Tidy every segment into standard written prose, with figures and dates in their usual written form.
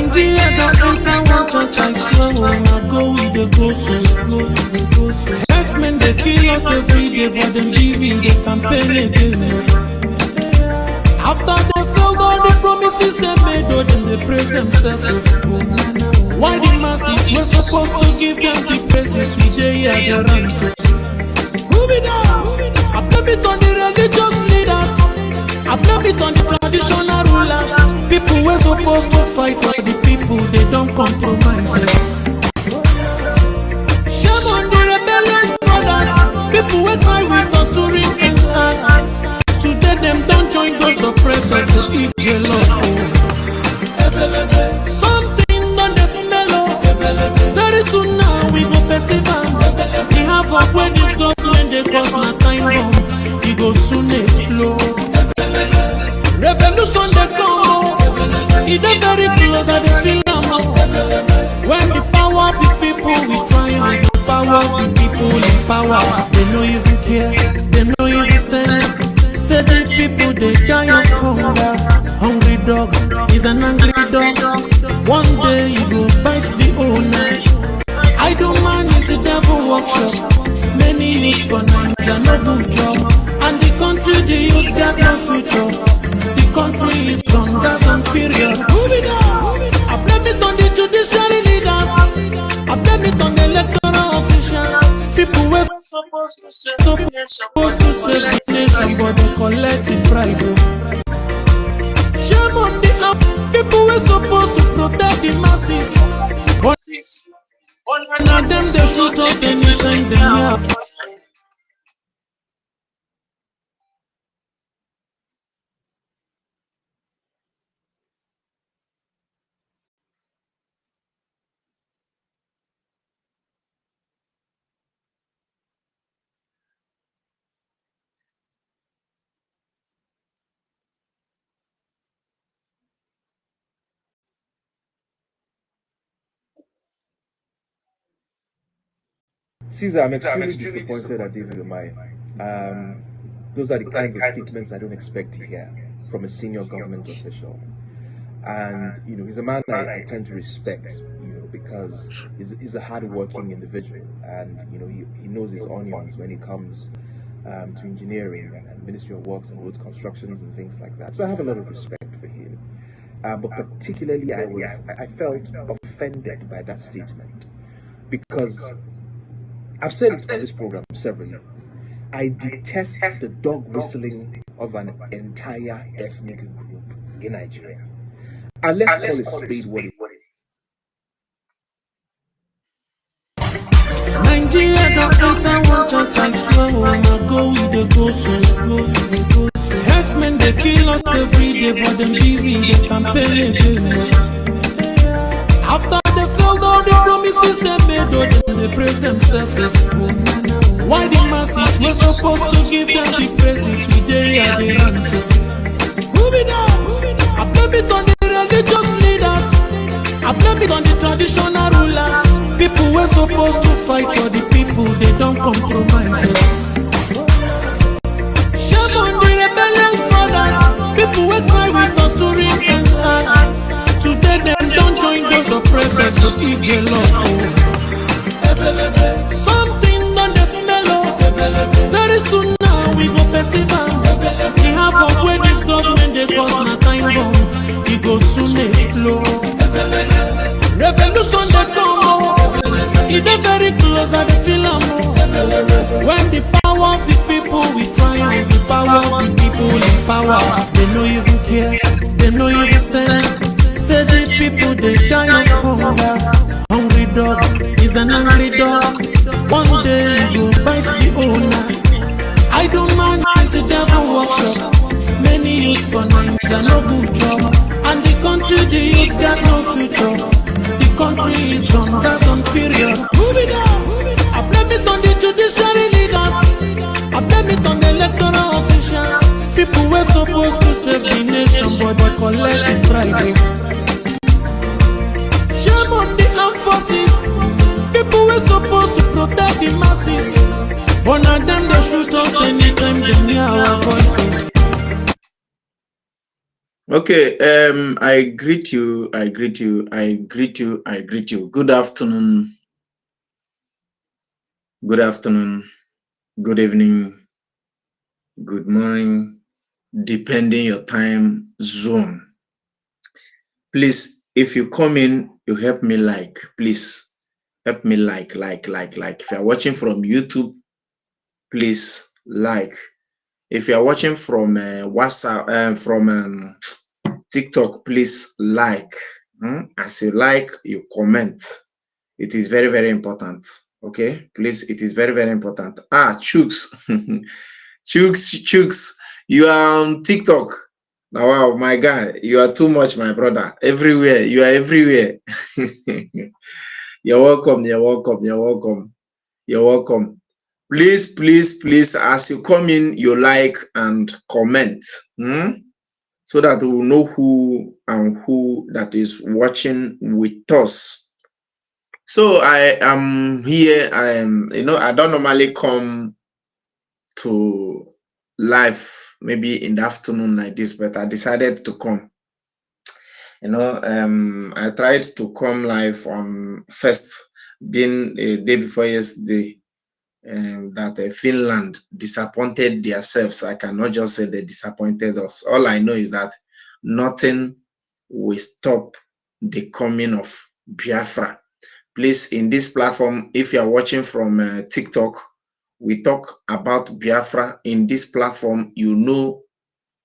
Nigeria don't enter one chance, I swear when I go with the go so. Yes, men they kill us every day, but them busy they campaign again. After they failed all the promises they made, oh, then they praise themselves. Why the masses were supposed to give them the praises we they are the run to? Move it down. I blame it on the religious leaders. I blame it on the traditional rulers. People were supposed to fight for the people, they don't compromise. Shame on the rebellious brothers. People were cry with us to ring answers. Today them don't join those oppressors to eat the love. Something on the smell of. Very soon now we go persevere. We have up when this government they cause my time bomb. We go soon explode. Revolution they come. It is very close at the film. When the power of the people we triumph, the power of the people in power. They no even care, they no even send. Say the people they die of hunger. Hungry dog is an angry dog. One day you go bite the owner. Idle man is the devil workshop. Many youths for Nigeria no good job. And the country the youth got no future. The country is gone, that's on period. Move it on. I blame it on the judiciary leaders. I blame it on the electoral officials. People were supposed to save the nation, but they collected bribe. Shame on the people were supposed to protect the masses. But now them they shoot us anytime they have. Caesar, I'm extremely disappointed at David Umahi. Those are the kinds of statements I don't expect to hear from a senior government official. And, you know, he's a man I tend to respect, you know, because he's a hard-working individual. And, you know, he knows his onions when it comes to engineering and Ministry of Works and roads constructions and things like that. So I have a lot of respect for him. But particularly, I felt offended by that statement because I've said it on this program several times. I detest the dog whistling of an entire ethnic group in Nigeria. And let's call it spade what it is. Nigeria don't enter one chance, I swear when I go with the go so. Yes, men they kill us every day, but them busy they campaign again. After they failed all the promises they made, oh, they praise themselves. Why the masses were supposed to give them the praises we they are the run to? Move it down. I blame it on the religious leaders. I blame it on the traditional rulers. People were supposed to fight for the people, they don't compromise. Shame on the rebellious brothers. People were cry with us to ring answers. Today them don't join those oppressors to eat the love. Something on the smell of. Very soon now we go persevere. We have up when this government they cause my time bomb. We go soon explode. Revolution they come. It is very close at the film. When the power of the people we triumph, the power of the people in power. They no even care, they no even send. Say the people they die of hunger. Hungry dog is an angry dog. One day you go bite the owner. Idle man is the devil workshop. Many youths for Nigeria no good job. And the country the youth got no future. The country is gone, that's on period. Move it on. I blame it on the judiciary leaders. I blame it on the electoral officials. People were supposed to save the nation, but they collected bribe. Shame on the armed forces. People were supposed to protect the masses. One of them they shoot us anytime they hear our voices. Okay, I greet you, I greet you, I greet you, I greet you. Good afternoon, good evening, good morning, depending your time zone. Please, if you come in, you help me like. Please help me like. If you're watching from YouTube, please like. If you're watching from WhatsApp, from TikTok, please like. As you like, you comment. It is very, very important. Okay, please, it is very, very important. Chooks, Chooks, you are on TikTok. Now, wow, my guy, you are too much, my brother. Everywhere, you are everywhere. You're welcome, you're welcome, you're welcome, you're welcome. Please, please, please, as you come in, you like and comment. So that we will know who and who that is watching with us. So I am here. I don't normally come to live maybe in the afternoon like this, but I decided to come. I tried to come live on first, being a day before yesterday, that Finland disappointed themselves. I cannot just say they disappointed us. All I know is that nothing will stop the coming of Biafra. Please, in this platform, if you are watching from TikTok, we talk about Biafra. In this platform, you know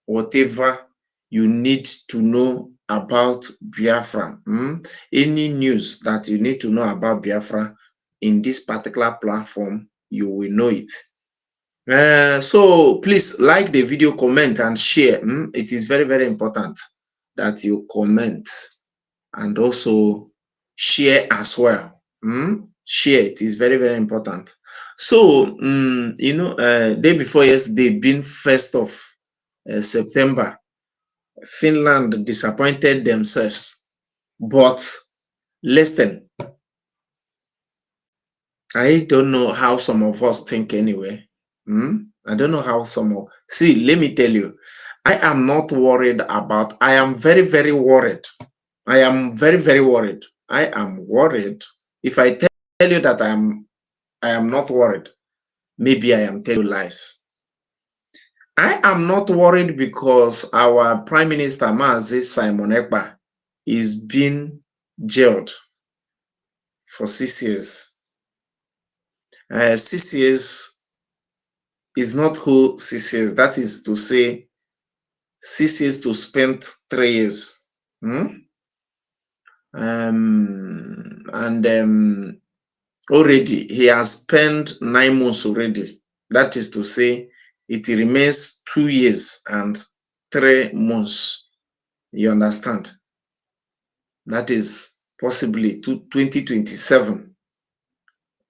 whatever you need to know about Biafra. Any news that you need to know about Biafra in this particular platform, you will know it. So please like the video, comment and share. It is very, very important that you comment and also share as well. Share, it is very, very important. So, day before yesterday, being 1st of September, Finland disappointed themselves. But listen, I don't know how some of us think anyway. I don't know how see, let me tell you, I am not worried about, I am very, very worried. I am very, very worried. I am worried. If I tell you that I am not worried, maybe I am telling you lies. I am not worried because our Prime Minister, Mazi Simon Ekpa, is being jailed for 6 years. 6 years is not who 6 years. That is to say, 6 years to spend 3 years. Already he has spent 9 months already. That is to say, it remains 2 years and 3 months. You understand? That is possibly to 2027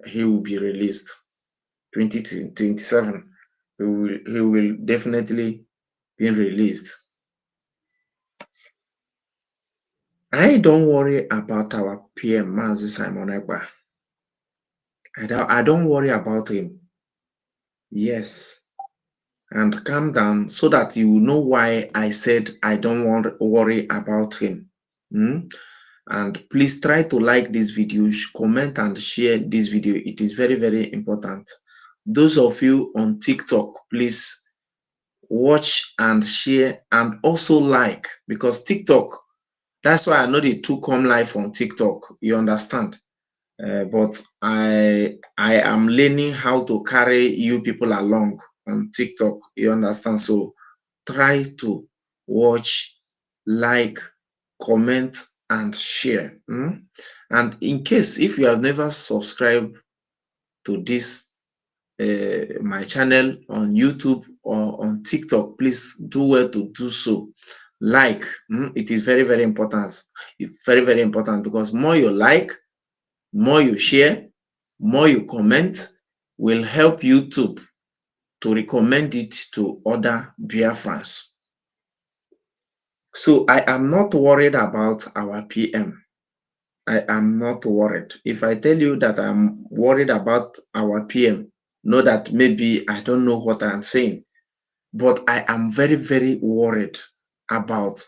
he will be released. 2027 he will definitely be released. I don't worry about our PM, Mazi Simon Ekpa. I don't worry about him. Yes. And calm down so that you know why I said I don't want to worry about him. And please try to like this video, comment and share this video. It is very, very important. Those of you on TikTok, please watch and share and also like, because TikTok, that's why I know they too come live on TikTok. You understand? But I am learning how to carry you people along on TikTok. You understand? So try to watch, like, comment, and share. And in case if you have never subscribed to this my channel on YouTube or on TikTok, please do well to do so. Like, it is very, very important. It's very, very important because more you like, more you share, more you comment, will help YouTube to recommend it to other Biafrans. So I am not worried about our PM. I am not worried. If I tell you that I'm worried about our PM, know that maybe I don't know what I'm saying, but I am very, very worried about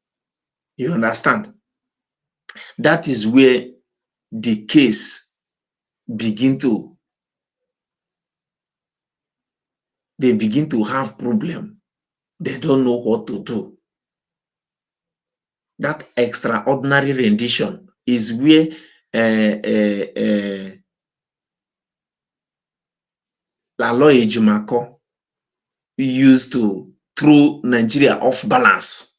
You understand? That is where the case begin to have problem. They don't know what to do. That extraordinary rendition is where Laloy Ejumako used to throw Nigeria off balance.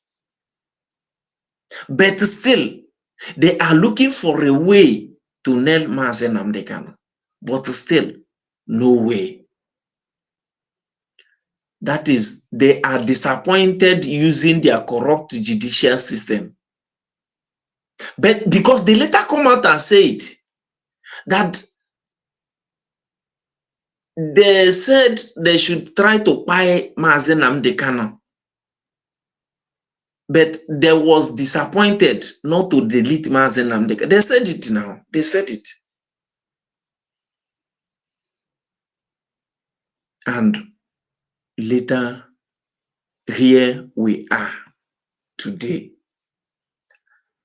But still, they are looking for a way to nail Mazi Nnamdi Kanu. But still, no way. That is, they are disappointed using their corrupt judicial system. But because they later come out and say it, that they said they should try to buy Mazi Nnamdi Kanu. But they was disappointed not to delete Mazi Nnamdi Kanu. They said it now. They said it. And later, here we are today.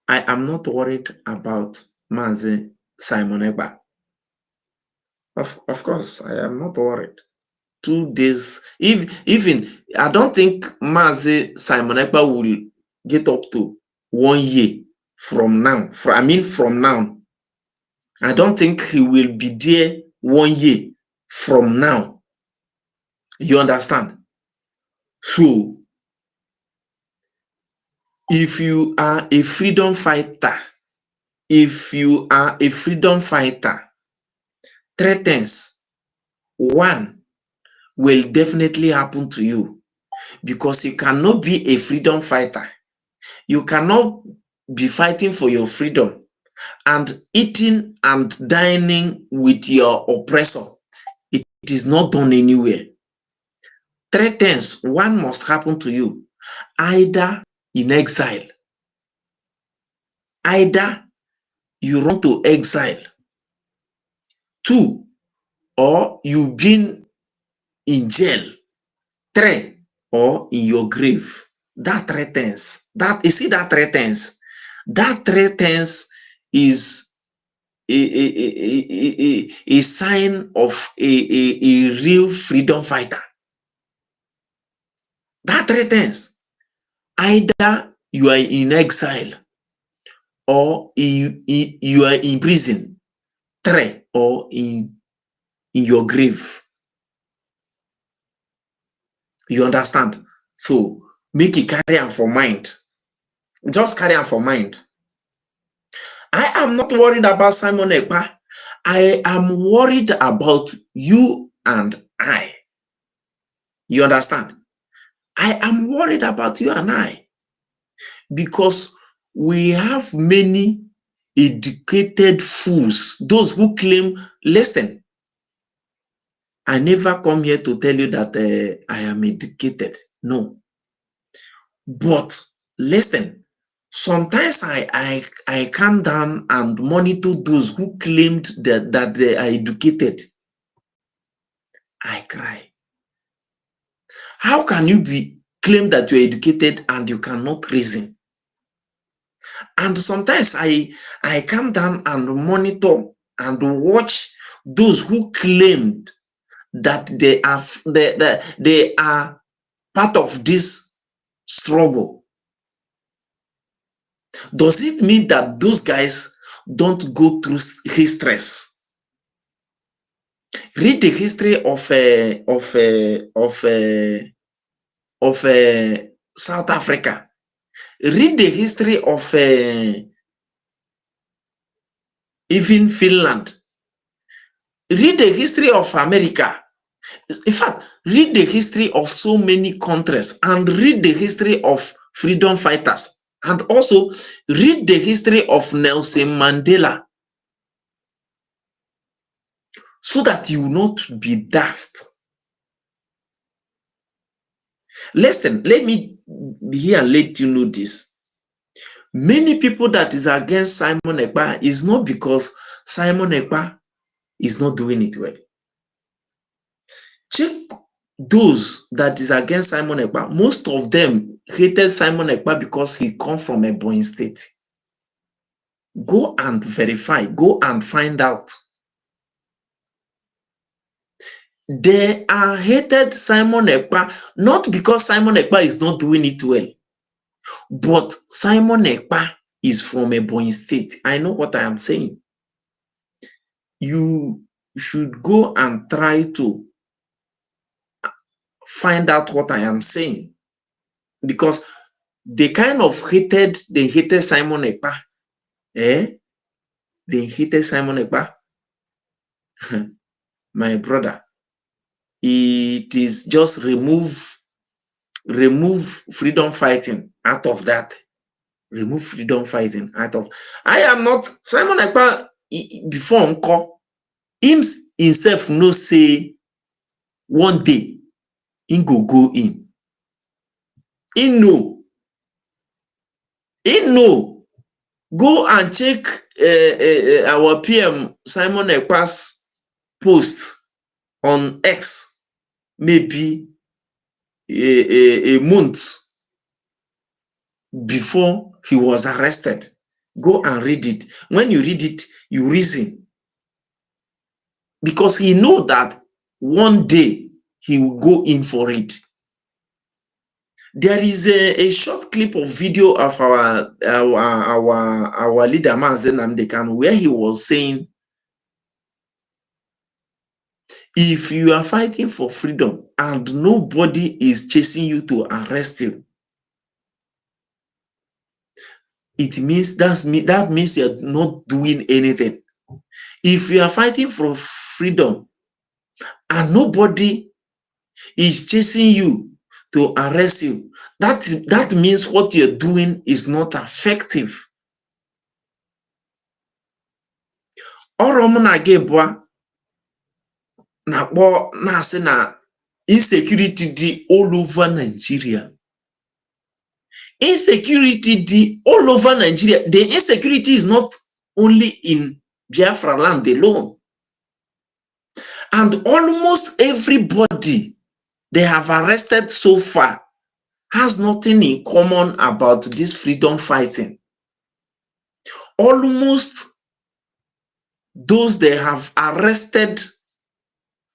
I am not worried about Mazi Simon Ekpa. Of course, I am not worried. 2 days, even I don't think Mazi Simon Ekpa will get up to 1 year from now. From now. I don't think he will be there 1 year from now. You understand? So, if you are a freedom fighter, 3 things. 1 will definitely happen to you, because you cannot be a freedom fighter. You cannot be fighting for your freedom and eating and dining with your oppressor. It is not done anywhere. 3 things. 1 must happen to you, either in exile, either you run to exile. 2, or you been in jail. 3, or in your grave. That 3 things. That you see that 3 things. That 3 things is a sign of a real freedom fighter. That 3 things. Either you are in exile, or you are in prison. 3, or in your grave. You understand? So make it carry on for mind. Just carry on for mind. I am not worried about Simon Ekpa. I am worried about you and I. You understand? I am worried about you and I, because we have many educated fools, those who claim, listen, I never come here to tell you that I am educated. No. But listen, sometimes I calm down and monitor those who claimed that they are educated. I cry. How can you claim that you are educated and you cannot reason? And sometimes I calm down and monitor and watch those who claimed that they are part of this struggle. Does it mean that those guys don't go through histories? Read the history of South Africa. Read the history of even Finland. Read the history of America. In fact, read the history of so many countries, and read the history of freedom fighters, and also read the history of Nelson Mandela, so that you will not be daft. Listen, let me be here and let you know this. Many people that is against Simon Ekpa is not because Simon Ekpa is not doing it well. Check those that is against Simon Ekpa. Most of them hated Simon Ekpa because he come from a Ebonyi state. Go and verify. Go and find out. They are hated Simon Ekpa not because Simon Ekpa is not doing it well, but Simon Ekpa is from a Ebonyi state. I know what I am saying. You should go and try to find out what I am saying, because they kind of hated Simon Ekpa. They hated Simon Ekpa. My brother, it is just remove freedom fighting out of that. Remove freedom fighting out of. I am not Simon Ekpa. Before Uncle, himself no say one day he go in. He know. Go and check our PM Simon Ekpa's post on X, maybe a month before he was arrested. Go and read it. When you read it, you reason. Because he know that one day he will go in for it. There is a short clip of video of our leader Mazen Nnamdi Kanu, where he was saying, if you are fighting for freedom and nobody is chasing you to arrest you, it means that means you're not doing anything. If you are fighting for freedom and nobody is chasing you to arrest you, that means what you're doing is not effective. Na insecurity di all over Nigeria. Insecurity di all over Nigeria. The insecurity is not only in Biafra land alone. And almost everybody they have arrested so far has nothing in common about this freedom fighting. Almost those they have arrested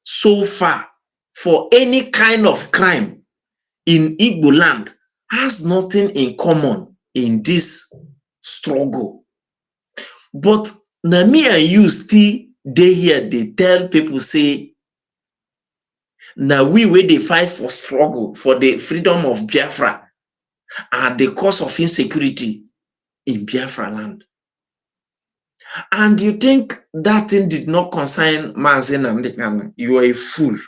so far for any kind of crime in Igbo land has nothing in common in this struggle. But na me and you still dey here, they tell people say, na we wey dey fight for struggle for the freedom of Biafra are the cause of insecurity in Biafra land. And you think that thing did not concern Mazen Nnamdi Kanu? You are a fool.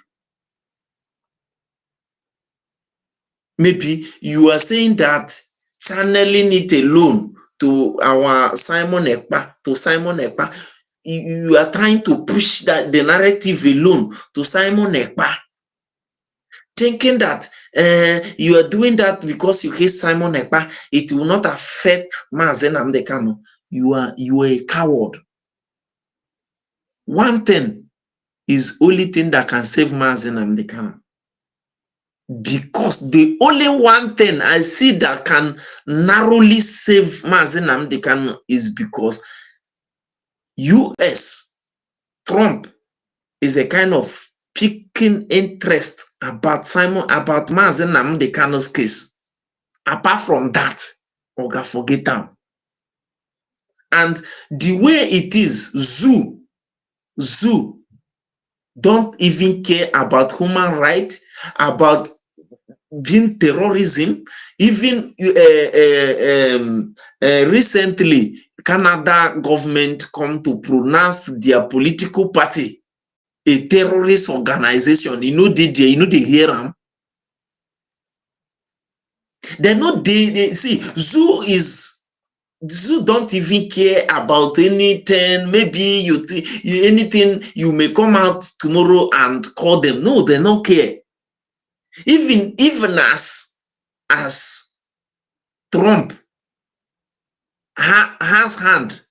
Maybe you are saying that channeling it alone to our Simon Ekpa, you are trying to push that the narrative alone to Simon Ekpa, thinking that you are doing that because you hate Simon Ekpa, it will not affect Mazen Nnamdi Kanu. You are a coward. One thing is only thing that can save Mazen Nnamdi Kanu. Because the only one thing I see that can narrowly save Mazen Nnamdi Kanu is because US, Trump, is a kind of piquing interest about Mazen Nnamdi Kanu's case. Apart from that, Oga forget them. And the way it is, Zoo don't even care about human rights, about being terrorism. Even recently, Canada government come to pronounce their political party a terrorist organization. You know they hear them. They're not they see Zoo don't even care about anything. Maybe anything you may come out tomorrow and call them. No, they don't care. Even as Trump has hand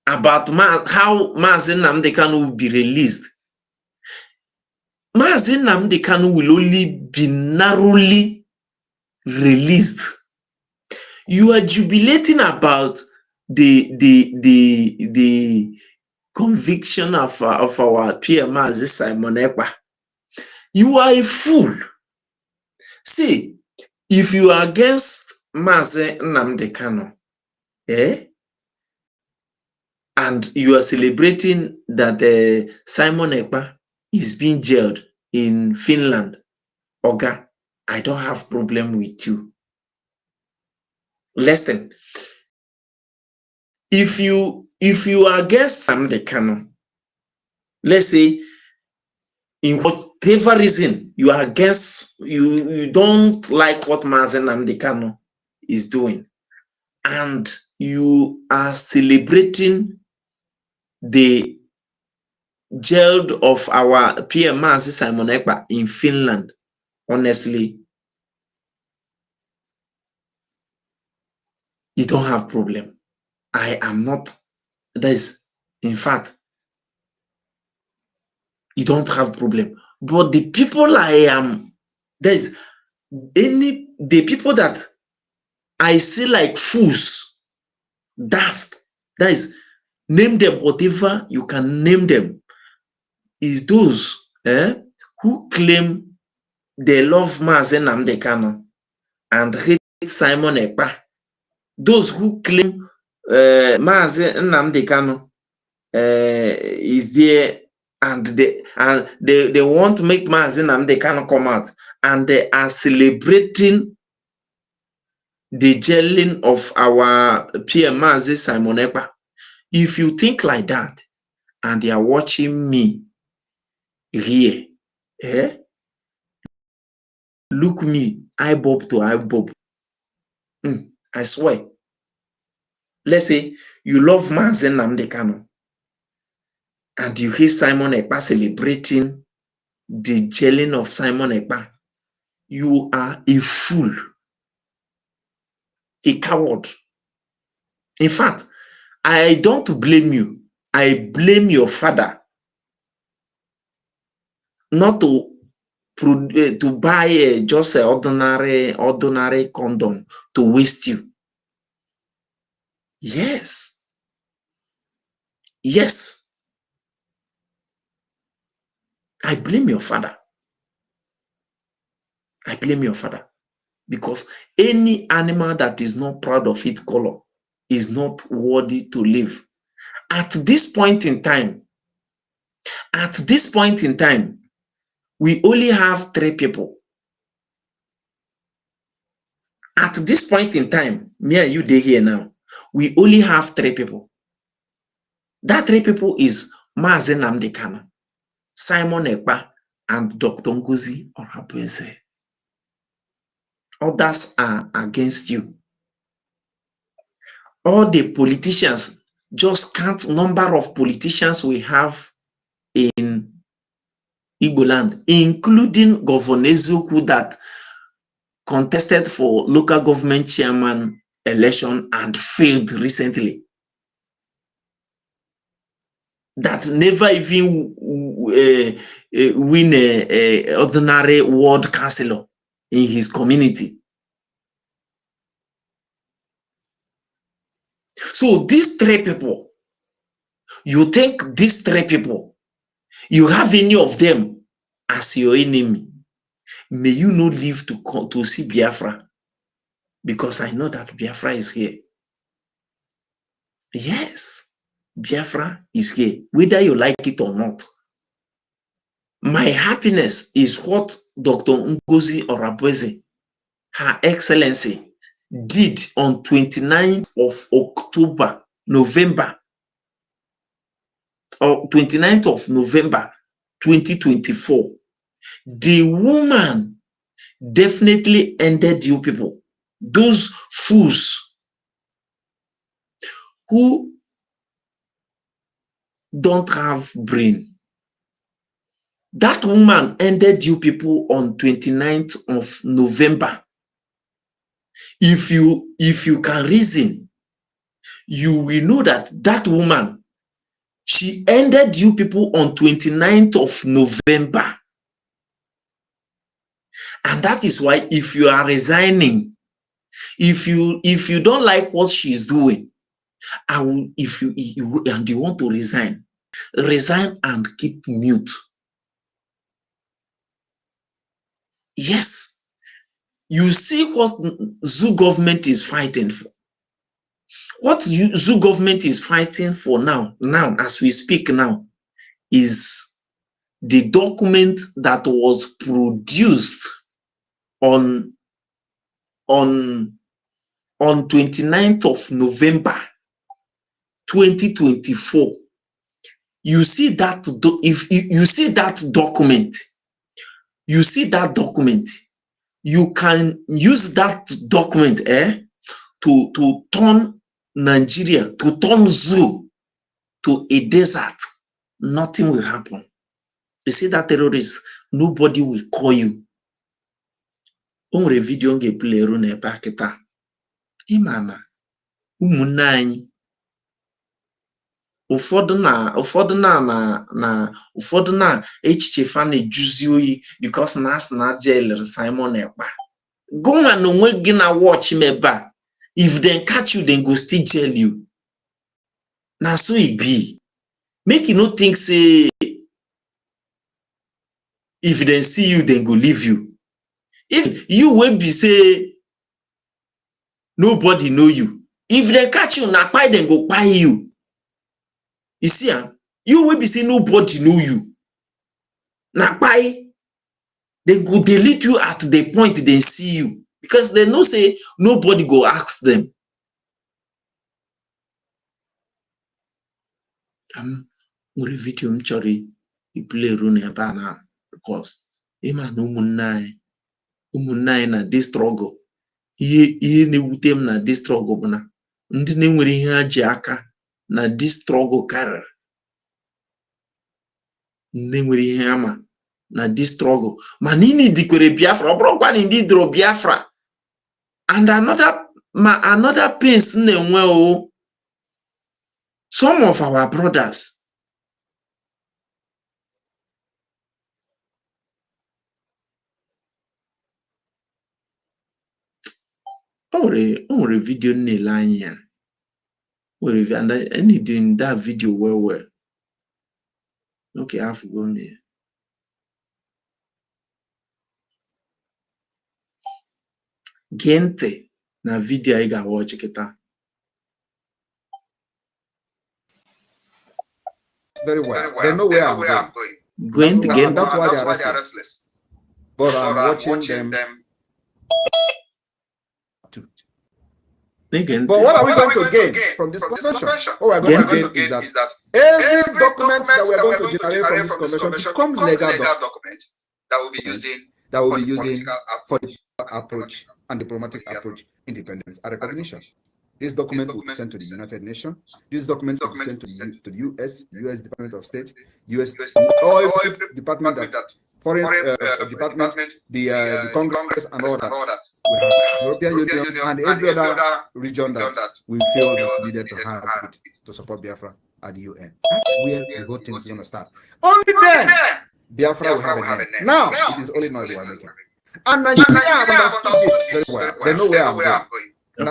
about how Mazen Nnamdi Kanu will be released, Mazen Nnamdi Kanu will only be narrowly released. You are jubilating about the conviction of our PMA Simon Ekpa. You are a fool. See, if you are against Mazi Nnamdi Kanu, and you are celebrating that Simon Ekpa is being jailed in Finland, Oga, I don't have problem with you. Listen, if you are against Nnamdi Kanu, let's say in whatever reason you are against, you don't like what Mazi Nnamdi Kanu is doing, and you are celebrating the jailed of our PM Mazi Simon Ekpa in Finland, honestly, you don't have problem. I am not, in fact, you don't have problem. But the people the people that I see like fools, daft, name them whatever you can name them, is those who claim they love Mazi Nnamdi Kanu and hate Simon Ekpa. Those who claim Mazi Nnamdi Kanu is there, and they want to make Mazi Nnamdi Kanu come out, and they are celebrating the jailing of our PM Mazi Simon Ekpa. If you think like that and they are watching me here, look me eyebob to eyebob, I swear. Let's say you love Mazi Nnamdi Kanu and you hear Simon Ekpa celebrating the jailing of Simon Ekpa. You are a fool, a coward. In fact, I don't blame you. I blame your father not to buy just an ordinary condom to waste you. Yes. Yes. I blame your father. I blame your father. Because any animal that is not proud of its color is not worthy to live. At this point in time, we only have 3 people. At this point in time, me and you dey here now, we only have 3 people. That 3 people is Mazi Nnamdi Kanu, Simon Ekpa, and Dr. Ngozi Orabueze. Others are against you. All the politicians, just count number of politicians we have in Igbo land, including Governor Ezeokwu that contested for local government chairman election and failed recently. That never even win a ordinary ward councillor in his community. So these 3 people, you think these 3 people, you have any of them as your enemy, may you not live to see Biafra, because I know that Biafra is here. Yes, Biafra is here, whether you like it or not. My happiness is what Dr. Ngozi Orabueze, Her Excellency, did on 29th of November 2024. The woman definitely ended you people, those fools who don't have brain. That woman ended you people on 29th of November. If you can reason, you will know that that woman, she ended you people on 29th of November. And that is why if you are resigning, if you don't like what she's doing, if you and you want to resign and keep mute. Yes, you see what zoo government is fighting for. What zoo government is fighting for now as we speak now, is the document that was produced on 29th of November 2024. You see that if you see that document, you can use that document to turn Nigeria, to turn zoo to a desert. Nothing will happen. You see that terrorist, nobody will call you. Onwere video nge play ru na ebe kita. Imana ụmụnne anyị ụfọdụ na echiche fa na-ejuzi oyi because na asị na jail Simon Ekpa. Gụnwa na onwe gị na watch meba. If they catch you, then go still jail you. Na so it be. Make you no think say if they see you, then go leave you. If you will be say nobody know you. If they catch you, na kpai then go kpai you. You see, you will be say nobody know you. Na kpai, they go delete you at the point they see you. Because they know say nobody go ask them. Nwere video m chọrọ play run ebe a na because ịma na ụmụnne anyị na this struggle. Ihe na-ewute m na this struggle bụ na ndị na-enwere ihe ha ji aka na this struggle karịrị. Ndị nwere ihe ama na this struggle. Ma nini dikwere Biafra, ọ bụrụkwa na ndị dro Biafra. And another pains na-enwe o. Some of our brothers, o nwere video na-ele anya. And I need in that video well. Okay, I have to go there. Gente na video I ga watch kita. Very well. They know where I'm going. That's why they are restless. But I'm watching them. But what are we going to gain from this convention? What we are going to gain is that every document that we are going to generate from this convention become legal document that will be using for the approach and diplomatic approach, independence and recognition. This document will be sent to the United Nations. This document will be sent to the US Department of State, US all department that foreign department, the Congress and all that. We have the European Union and every other region that we feel that needed to have it to support Biafra at the UN. That's where the whole thing is going to start. Only then Biafra will have a name. Now it is only noise we are making. And Nigeria have understood this very well. They know where I'm going. And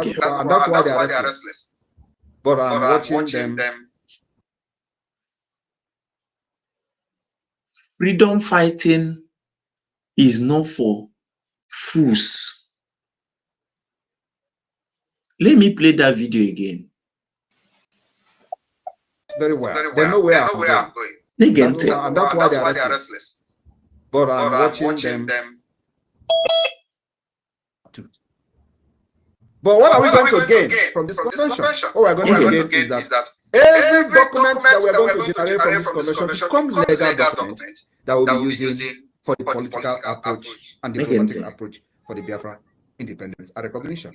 that's why they are restless. But I'm watching them. Freedom fighting is not for fools. Let me play that video again. Very well. They know where I'm going. And that's why they are restless. But I'm watching them. But what are we going to gain from this convention? What we are going to gain is that every document that we are going to generate from this convention become legal document that will be using for the political approach and diplomatic approach for the Biafra independence and recognition.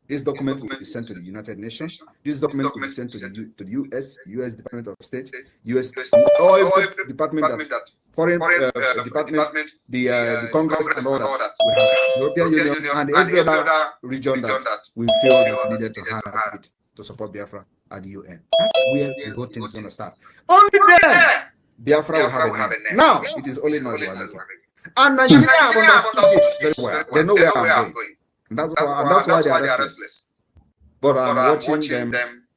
This document will be sent to the United Nations. This document will be sent to the US Department of State, US all department that foreign department, the Congress and all that. We have the European Union and every other region that we feel that needed to have it to support Biafra at the UN. That's where the whole thing is going to start. Only then Biafra will have a name. Now it is only noise we are making. And Nigeria have understood this very well. They know where I'm going. And that's why they are restless. But I'm watching them.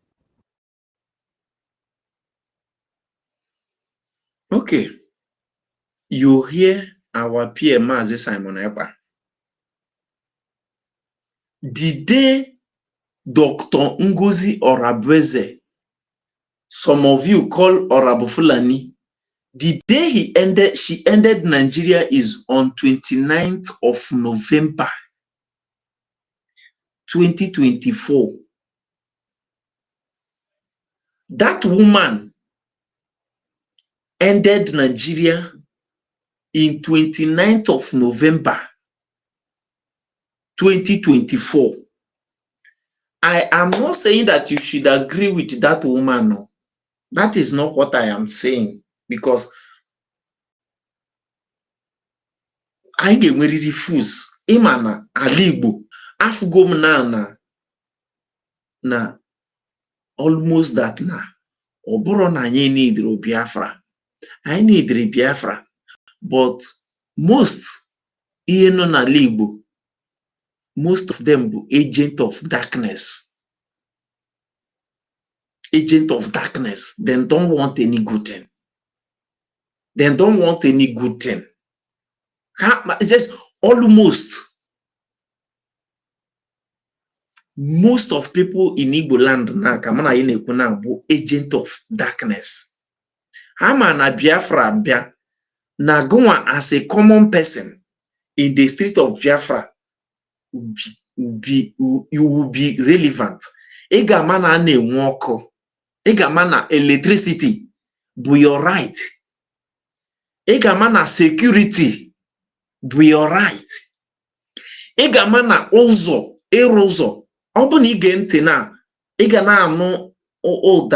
Okay. You hear our peer Mazi Simon Ekpa. The day Dr. Ngozi Orabweze, some of you call Orabufulani, the day she ended Nigeria is on 29th of November 2024. That woman ended Nigeria in 29th of November 2024. I am not saying that you should agree with that woman. No. That is not what I am saying, because I get very diffuse. Imana Alibo Afugom na almost that na. Oboro na nye need Biafra. I need Biafra, but most na Igbo, most of them be agent of darkness. Agent of darkness. They don't want any good thing. They don't want any good thing. It's just almost most of people in Igbo land now, Kamana Inekuna, agent of darkness. Hama na Biafra Bia na Goma as a common person in the street of Biafra, you will be relevant. Egamana ne woko, egamana electricity, be your right. Egamana security, be your right. Egamana ụzọ, ụzọ. Ọ bụ na ige ntị na ị ga na-anụ all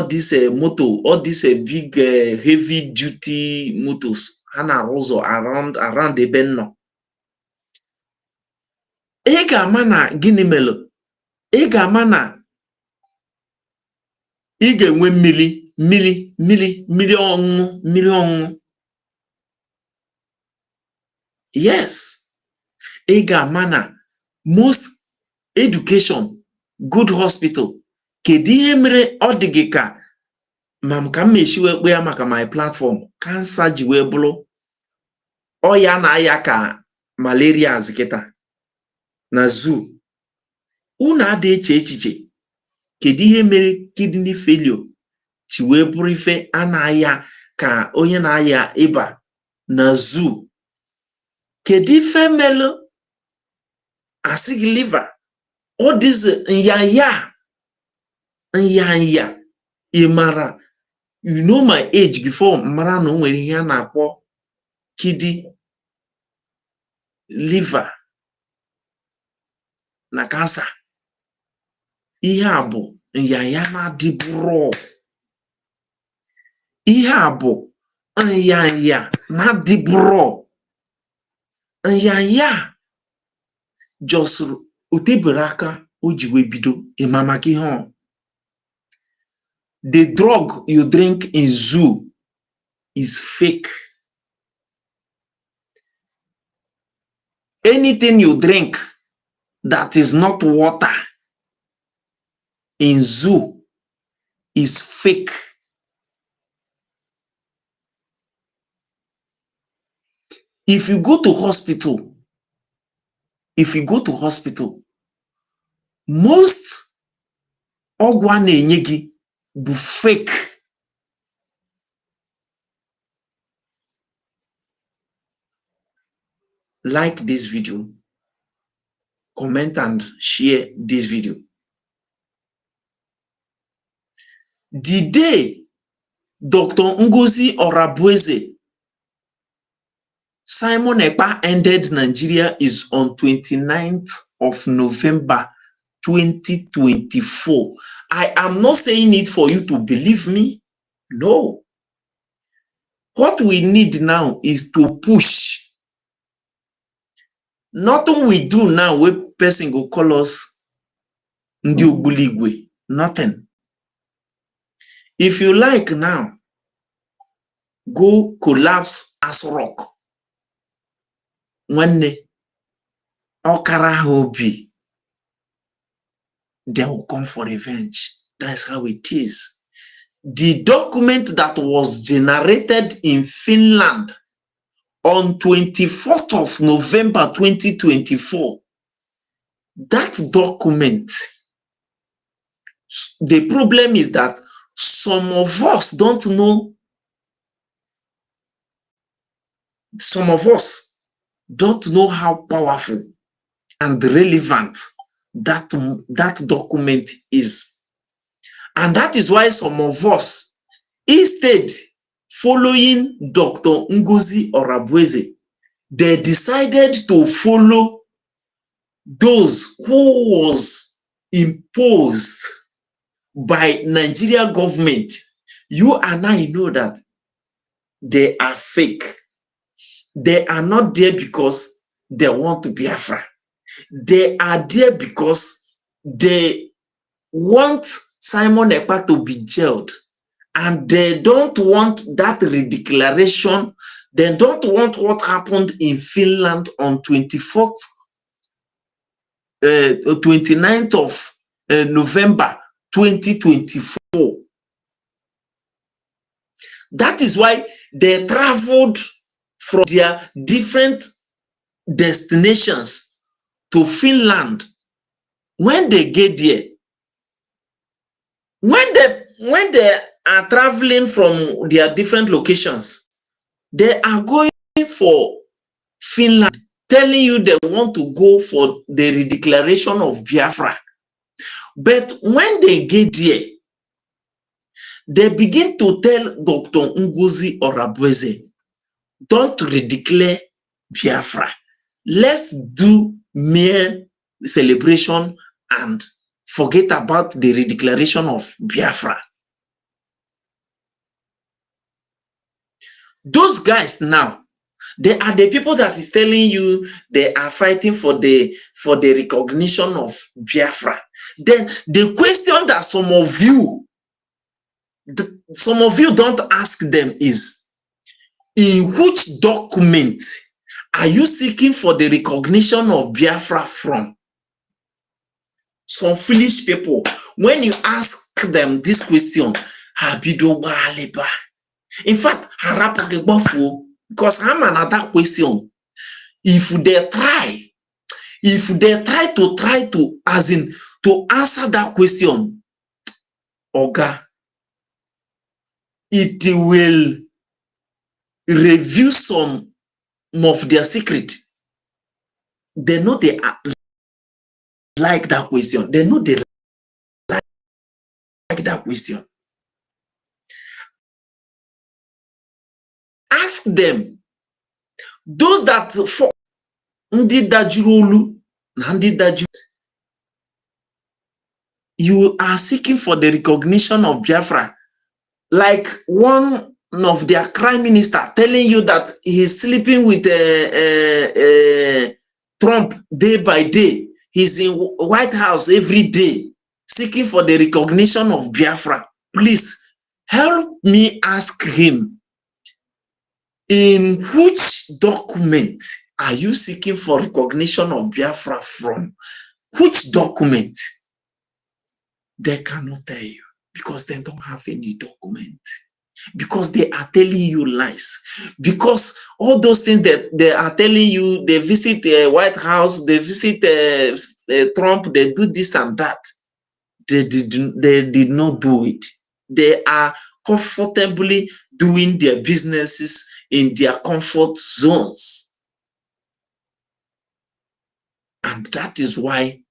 this motor, all this big heavy duty motors ha na-arụ ụzọ around ebe nnọ. Ị ga-ama na gịnị mere? Ị ga-ama na ị ga-enwe mmiri ọṅụṅụ. Yes. Ị ga-ama na most education, good hospital. Kedu ihe mere ọ dị gị ka ka m mechiwe ekpe ya maka my platform kansa ji wee bụrụ ọya na-aya ka malaria kịta na zoo. Unu ada eche echiche kedu ihe mere kidney failure ji wee bụrụ ife a na-aya ka onye na-aya ịba na zoo. Kedu ife mere asị gị liver, all this nyanya ị mara, you know my age before mara na o nwere ihe a na-akpọ kidney, liver na cancer. Ihe a bụ nyanya na-adịbụrụ. Ihe a bụ nyanya na-adịbụrụ. Nyanya jọsụrụ otebere aka o ji wee bido ịma maka ihe ọ. The drug you drink in zoo is fake. Anything you drink that is not water in zoo is fake. If you go to hospital, most ọgwụ a na-enye gị bụ fake. Like this video, comment and share this video. The day Dr. Ngozi Orabweze Simon Ekpa ended Nigeria is on 29th of November 2024. I am not saying it for you to believe me. No. What we need now is to push. Nothing we do now where person go call us Ndi Ogbuligwe. Nothing. If you like now, go collapse as rock. when Okara Hobi, they will come for revenge. That's how it is. The document that was generated in Finland on 24th of November 2024, that document, the problem is that some of us don't know, how powerful and relevant that document is. And that is why some of us, instead following Dr. Ngozi Orabueze, they decided to follow those who was imposed by Nigeria government. You and I know that they are fake. They are not there because they want to be Biafra. They are there because they want Simon Ekpa to be jailed, and they don't want that redeclaration. They don't want what happened in Finland on 29th of November 2024. That is why they traveled from their different destinations to Finland. When they get there, when they are traveling from their different locations, they are going for Finland, telling you they want to go for the redeclaration of Biafra. But when they get there, they begin to tell Dr. Ngozi Orabueze, don't redeclare Biafra. Let's do mere celebration and forget about the redeclaration of Biafra. Those guys now, they are the people that is telling you they are fighting for the recognition of Biafra. Then the question that some of you don't ask them is, in which document are you seeking for the recognition of Biafra from? Some foolish people, when you ask them this question, in fact, because I'm another question. If they try to answer that question, Oga, it will reveal some of their secret. They know they like that question. They know they like that question. Ask them. Those that for you are seeking for the recognition of Biafra, like one of their prime minister telling you that he's sleeping with Trump day by day. He's in White House every day, seeking for the recognition of Biafra. Please help me ask him, in which document are you seeking for recognition of Biafra from? Which document? They cannot tell you because they don't have any document. Because they are telling you lies. Because all those things that they are telling you, they visit the White House, they visit Trump, they do this and that. They did not do it. They are comfortably doing their businesses in their comfort zones. And that is why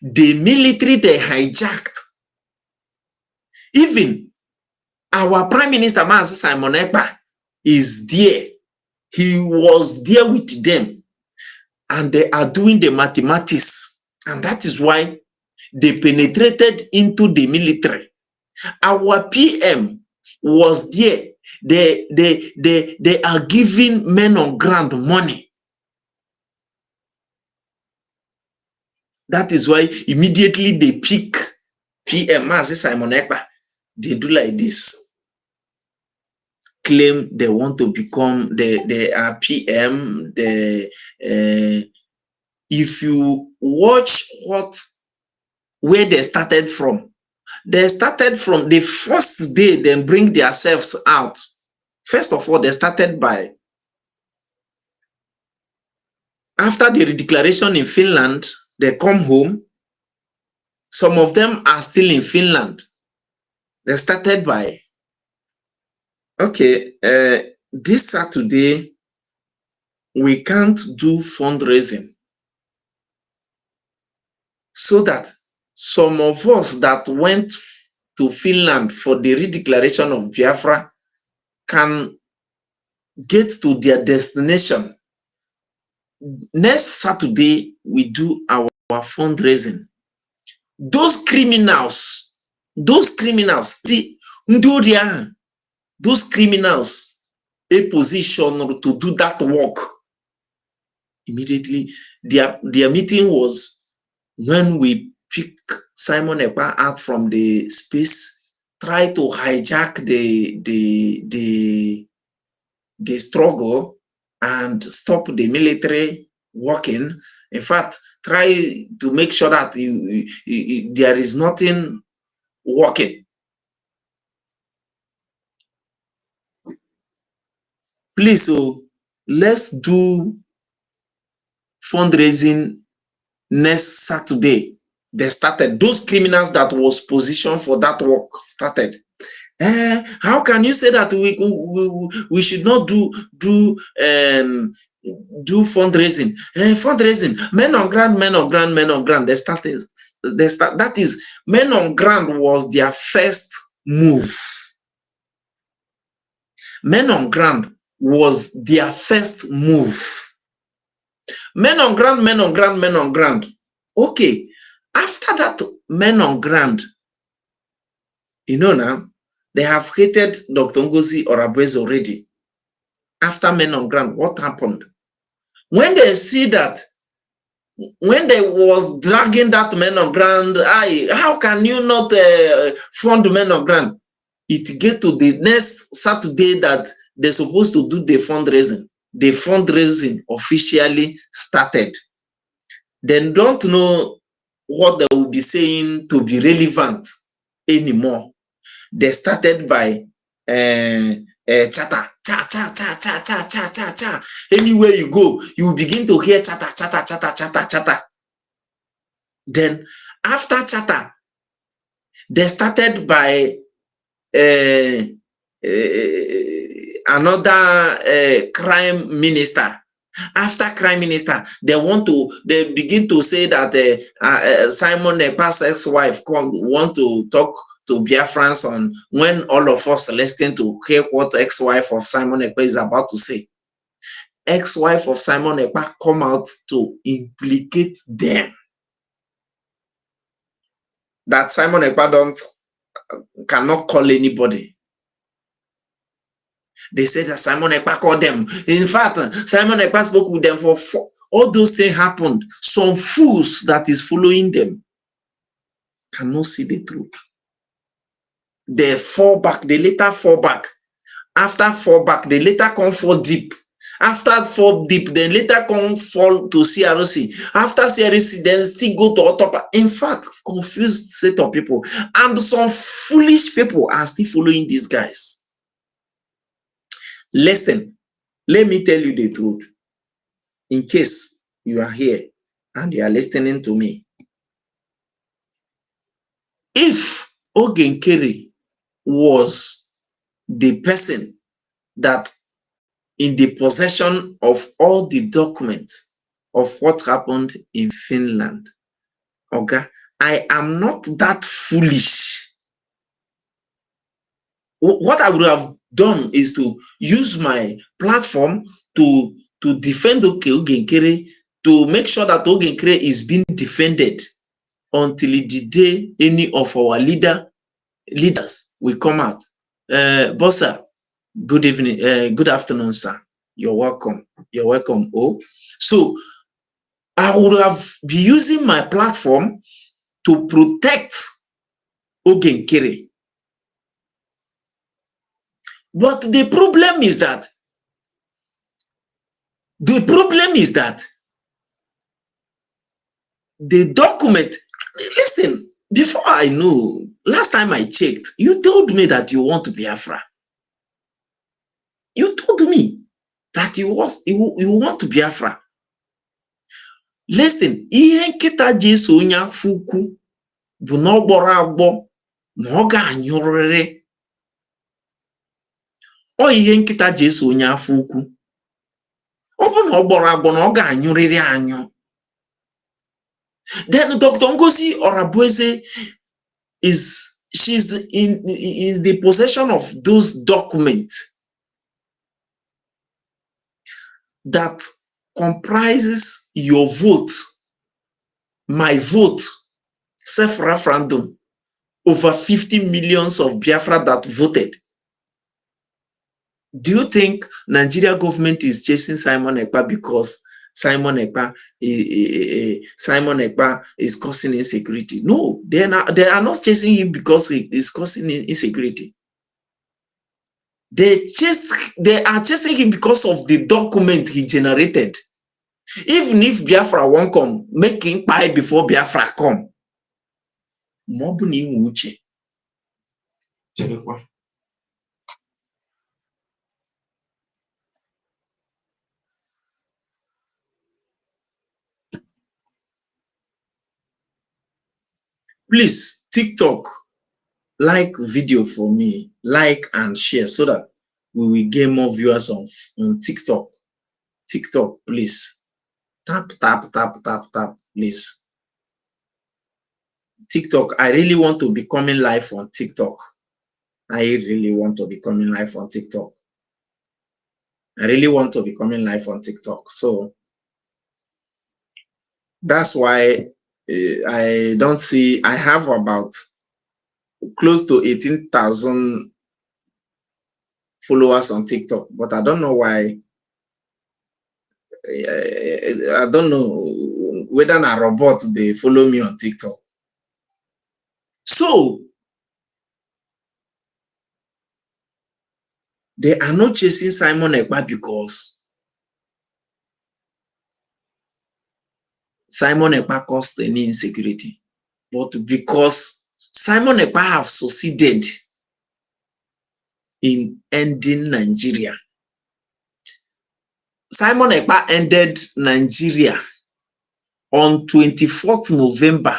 the military, they hijacked. Even our Prime Minister, Mazi Simon Ekpa, is there. He was there with them. And they are doing the mathematics. And that is why they penetrated into the military. Our PM was there. They are giving men on ground money. That is why immediately they pick PM Mazi Simon Ekpa. They do like this. claim they want to become the PM. If you watch where they started from the first day they bring themselves out. First of all, they started by, after the declaration in Finland, they come home. Some of them are still in Finland. They started by, okay, this Saturday, we can't do fundraising, so that some of us that went to Finland for the redeclaration of Biafra can get to their destination. Next Saturday, we do our fundraising. Those criminals, those criminals, a position to do that work. Immediately, their meeting was when we pick Simon Ekpa out from the space, try to hijack the struggle and stop the military working. In fact, try to make sure that there is nothing working. Please, so let's do fundraising next Saturday. They started. Those criminals that was positioned for that work started. How can you say that we should not do fundraising? Fundraising, men on ground, men on ground, men on ground. That is, men on ground was their first move. Men on ground was their first move. Men on ground, men on ground, men on ground. Okay, after that, men on ground, you know now, they have hated Dr. Ngozi Orabweze already. After men on ground, what happened? When they see that, when they was dragging that men on ground, how can you not fund men on ground? It get to the next Saturday that they're supposed to do the fundraising. The fundraising officially started. They don't know what they will be saying to be relevant anymore. They started by chatter, cha, cha, cha, cha, cha, cha, cha, cha. Anywhere you go, you will begin to hear chatter, chatter, chatter, chatter, chatter. Then after chatter, they started by another crime minister. After crime minister, they begin to say that Simon Ekpa's ex-wife want to talk to Biafrans on, when all of us listening to hear what ex-wife of Simon Ekpa is about to say. Ex-wife of Simon Ekpa come out to implicate them. That Simon Ekpa cannot call anybody. They said that Simon Ekpa called them. In fact, Simon Ekpa spoke with them for all those things happened. Some fools that is following them cannot see the truth. They fall back. They later fall back. After fall back, they later come fall deep. After fall deep, then later come fall to CRC. After CRC, then still go to Otopa. In fact, confused set of people. And some foolish people are still following these guys. Listen, let me tell you the truth. In case you are here and you are listening to me. If Ogenkere was the person that in the possession of all the documents of what happened in Finland, okay, I am not that foolish. What I would have done is to use my platform to defend Ogenkere, to make sure that Ogenkere is being defended until the day any of our leaders will come out. Bossa, good evening, good afternoon, sir. You're welcome. You're welcome. Oh, so I would have been using my platform to protect Ogenkere. But the problem is that the document, listen, before I know, last time I checked, you told me that you want to be Biafra. You told me that you want to be Biafra. Listen, ihe nkịta ji eso onye afọ ukwu bụ na ọ gbọrọ agbọ na ọ ga-anyụrịrị. Ọ ihe nkịta ji eso onye afọ ukwu. Ọ bụ na ọ gbọrọ agbọ na ọ ga-anyụrịrị anyụ. Then Dr. Ngozi Orabueze she's in the possession of those documents that comprises your vote, my vote, self-referendum, over 50 millions of Biafra that voted. Do you think Nigeria government is chasing Simon Ekpa because Simon Ekpa is causing insecurity? No, they are not chasing him because he is causing insecurity. They are chasing him because of the document he generated. Even if Biafra won't come, make him pay before Biafra come. Please, TikTok, like video for me, like and share so that we will gain more viewers on TikTok. TikTok, please. Tap, please. TikTok, I really want to be coming live on TikTok. I really want to be coming live on TikTok. So that's why I don't see, I have about close to 18,000 followers on TikTok, but I don't know why. I don't know whether a robot they follow me on TikTok. So they are not chasing Simon Ekpa because Simon Ekpa caused any insecurity, but because Simon Ekpa have succeeded in ending Nigeria. Simon Ekpa ended Nigeria on 24th November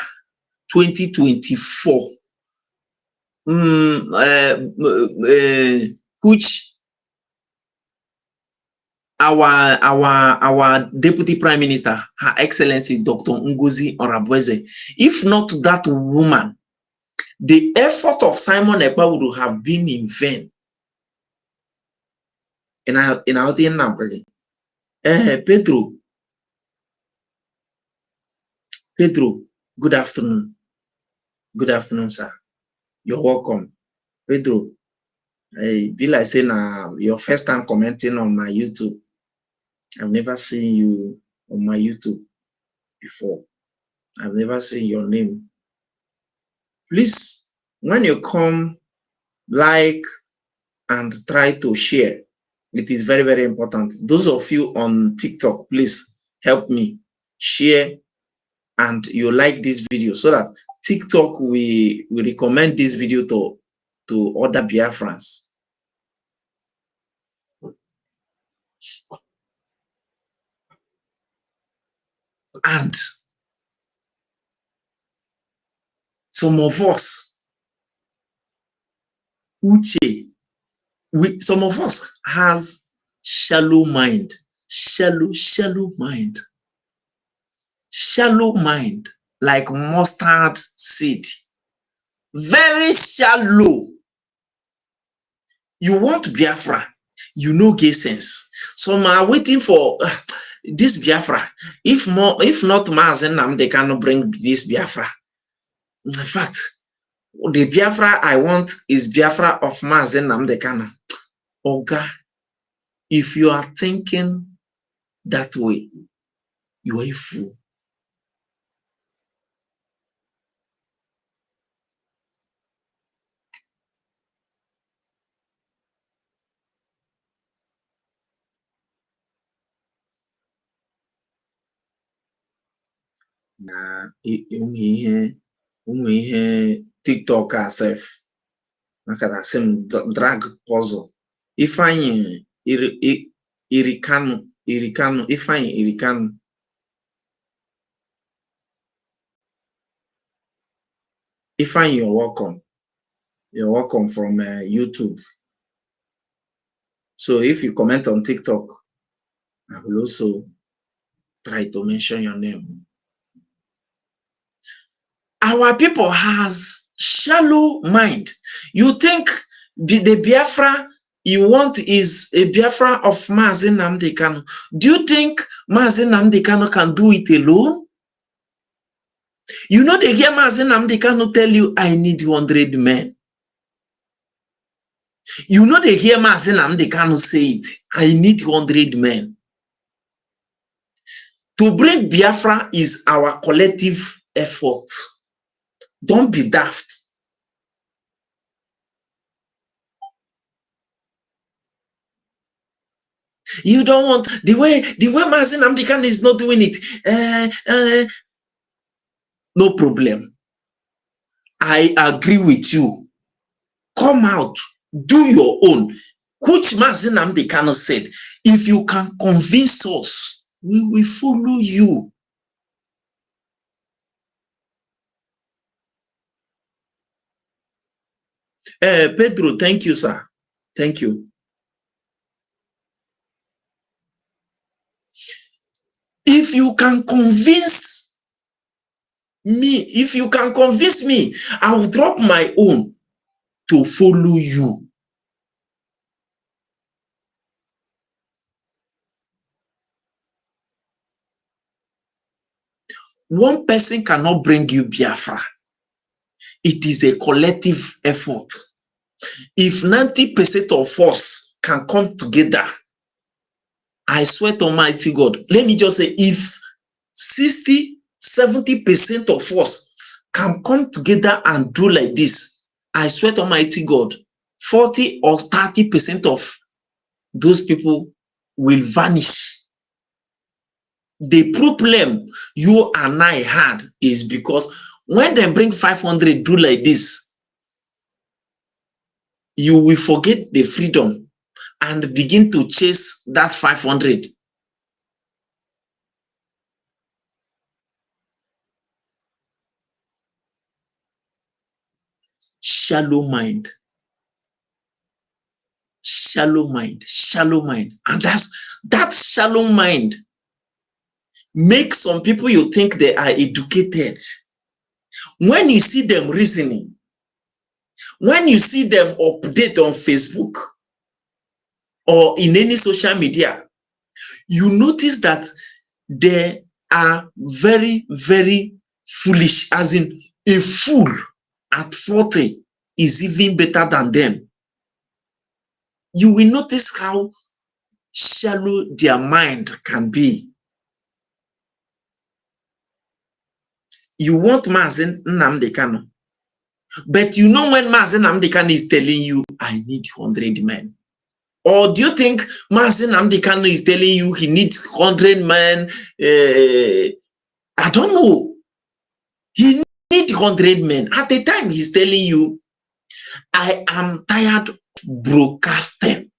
2024, which our Deputy Prime Minister, Her Excellency Dr. Ngozi Orabueze, if not that woman, the effort of Simon Ekpa would have been in vain. In our Pedro, good afternoon. Good afternoon, sir. You're welcome. Pedro, I feel like saying your first time commenting on my YouTube. I've never seen you on my YouTube before. I've never seen your name. Please, when you come, like and try to share. It is very, very important. Those of you on TikTok, please help me share and you like this video so that TikTok will recommend this video to other Biafrans. And some of us, some of us has shallow mind, shallow mind, like mustard seed, very shallow. You want Biafra, you know, get sense. Some are waiting for this Biafra. If not Mazen, they cannot bring this Biafra. In fact, the Biafra I want is Biafra of Mazen Namdekana. Oga, if you are thinking that way, you are a fool. na ụmụ ihe TikTok asef maka na sim drag puzzle Ifeanyi Irikanu Ifeanyi Irikanu Ifeanyi, you're welcome from YouTube. So if you comment on TikTok, I will also try to mention your name. Our people has shallow mind. You think the Biafra you want is a Biafra of Mazi Nnamdi Kanu. Do you think Mazi Nnamdi Kanu can do it alone? You know they hear Mazi Nnamdi Kanu tell you, I need 100 men. You know they hear Mazi Nnamdi Kanu say it, I need 100 men. To bring Biafra is our collective effort. Don't be daft. You don't want the way Mazi Nnamdi Kanu is not doing it. No problem. I agree with you. Come out, do your own. Which Mazi Nnamdi Kanu said, if you can convince us, we will follow you. Pedro, thank you, sir. Thank you. If you can convince me, I will drop my own to follow you. One person cannot bring you Biafra. It is a collective effort. If 90% of us can come together, I swear to Almighty God, let me just say, if 60-70% of us can come together and do like this, I swear to Almighty God, 40 or 30% of those people will vanish. The problem you and I had is because when they bring 500 do like this, you will forget the freedom and begin to chase that 500. Shallow mind. Shallow mind. Shallow mind. And that shallow mind makes some people you think they are educated. When you see them reasoning, when you see them update on Facebook or in any social media, you notice that they are very, very foolish, as in a fool at 40 is even better than them. You will notice how shallow their mind can be. You want Mazi Nnamdi Kanu, but you know when Mazi Nnamdi Kanu is telling you, I need 100 men. Or do you think Mazi Nnamdi Kanu is telling you he needs 100 men? I don't know. He needs 100 men. At the time he's telling you, I am tired of broadcasting.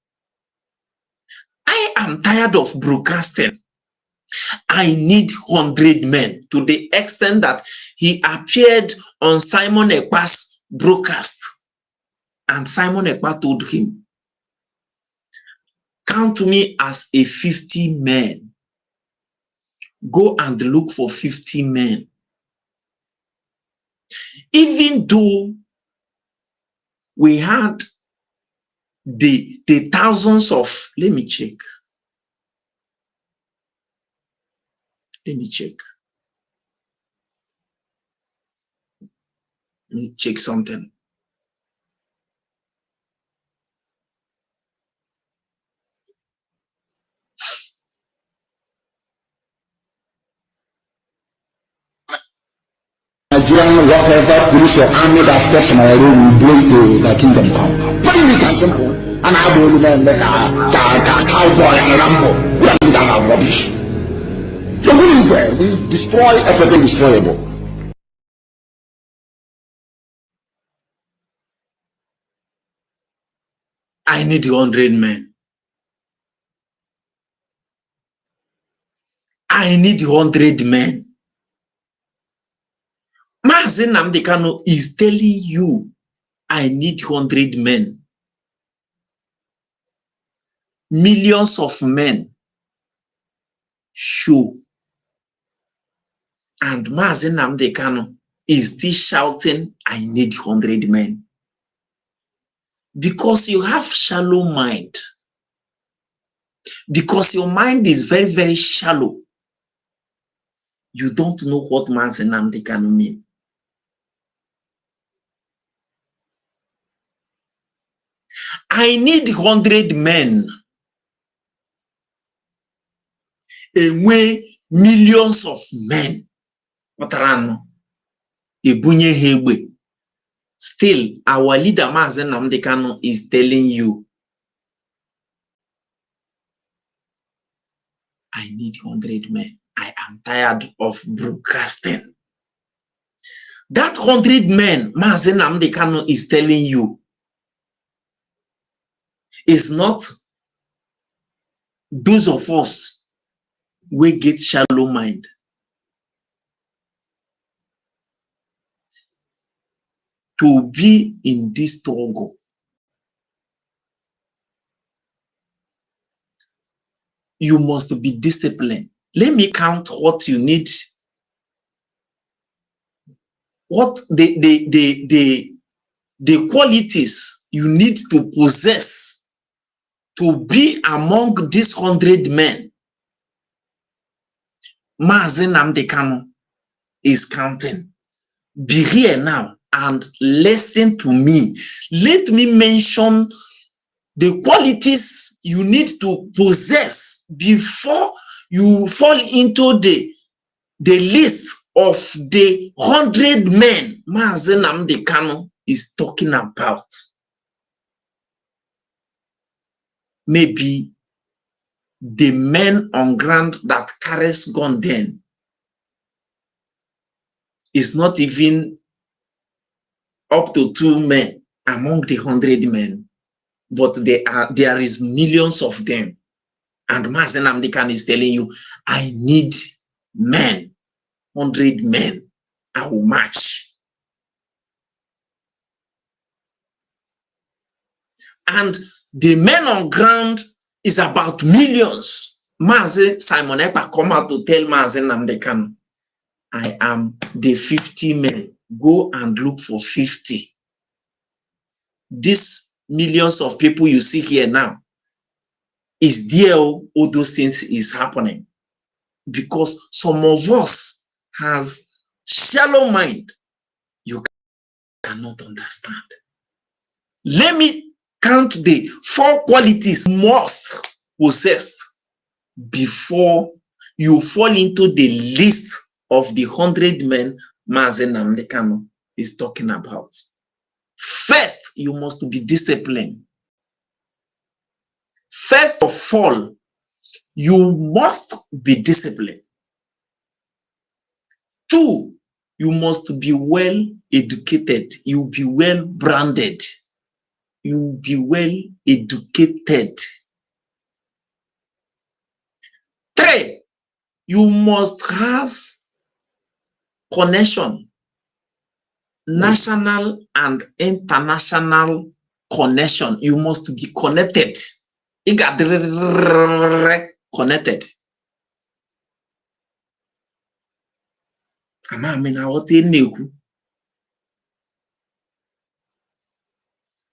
I am tired of broadcasting. I need 100 men, to the extent that he appeared on Simon Ekpa's broadcast. And Simon Ekpa told him, count me as a 50 men. Go and look for 50 men. Even though we had the thousands of, let me check. Let me check something. Nigerian whatever police or army that steps on our road will break the kingdom come. Very weak and simple. And I will remember like a cowboy and a Rambo. We are that rubbish. Everywhere we destroy everything destroyable. I need 100 men. I need 100 men. Mazi Nnamdi Kanu is telling you, I need 100 men. Millions of men show. And Mazi Nnamdi Kanu is still shouting, I need 100 men. Because you have shallow mind. Because your mind is very, very shallow. You don't know what Mazi Nnamdi Kanu means. I need 100 men. Enwe millions of men. Still, our leader Mazi Nnamdi Kanu is telling you, I need 100 men. I am tired of broadcasting. That 100 men Mazi Nnamdi Kanu is telling you is not those of us we get shallow mind. To be in this struggle, you must be disciplined. Let me count what you need. What the qualities you need to possess to be among these 100 men. Mazi Nnamdi Kanu is counting. Be here now and listen to me. Let me mention the qualities you need to possess before you fall into the list of the 100 men Mazi Nnamdi Kanu is talking about. Maybe the men on ground that carries gun then is not even up to 2 men among the 100 men, but there is millions of them. And Mazi Nnamdi Kanu is telling you, I need men, 100 men. I will march. And the men on ground is about millions. Mazi Simon Ekpa come out to tell Mazi Nnamdi Kanu, I am the 50 men. Go and look for 50. These millions of people you see here now, is there all those things is happening? Because some of us has shallow mind. You cannot understand. Let me count the 4 qualities must possess before you fall into the list of the 100 men Mazi Nnamdi Kanu is talking about. First, you must be disciplined. First of all, you must be disciplined. 2, you must be well educated. You be well branded. You be well educated. 3, you must have connection, national and international connection. You must be connected. You got connected.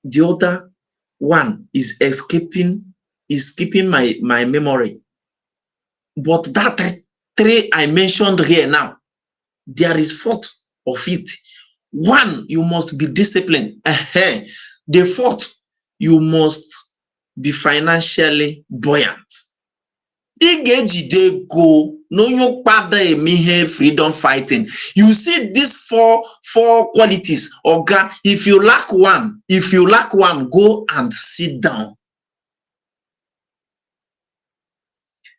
The other one is escaping my memory. But that 3 I mentioned here now, there is 4th of it. 1, you must be disciplined. The 4th, you must be financially buoyant. Go no freedom fighting. You see these four qualities. Oga, if you lack one, go and sit down.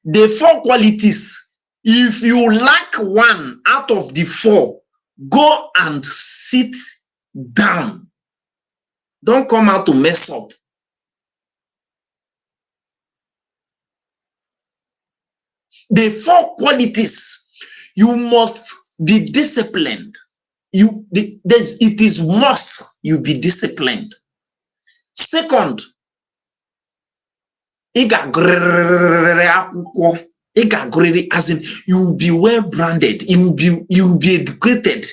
The 4 qualities If you lack one out of the 4, go and sit down. Don't come out to mess up. The 4 qualities, you must be disciplined. It is must you be disciplined. Second, as in you will be well branded, you will be educated.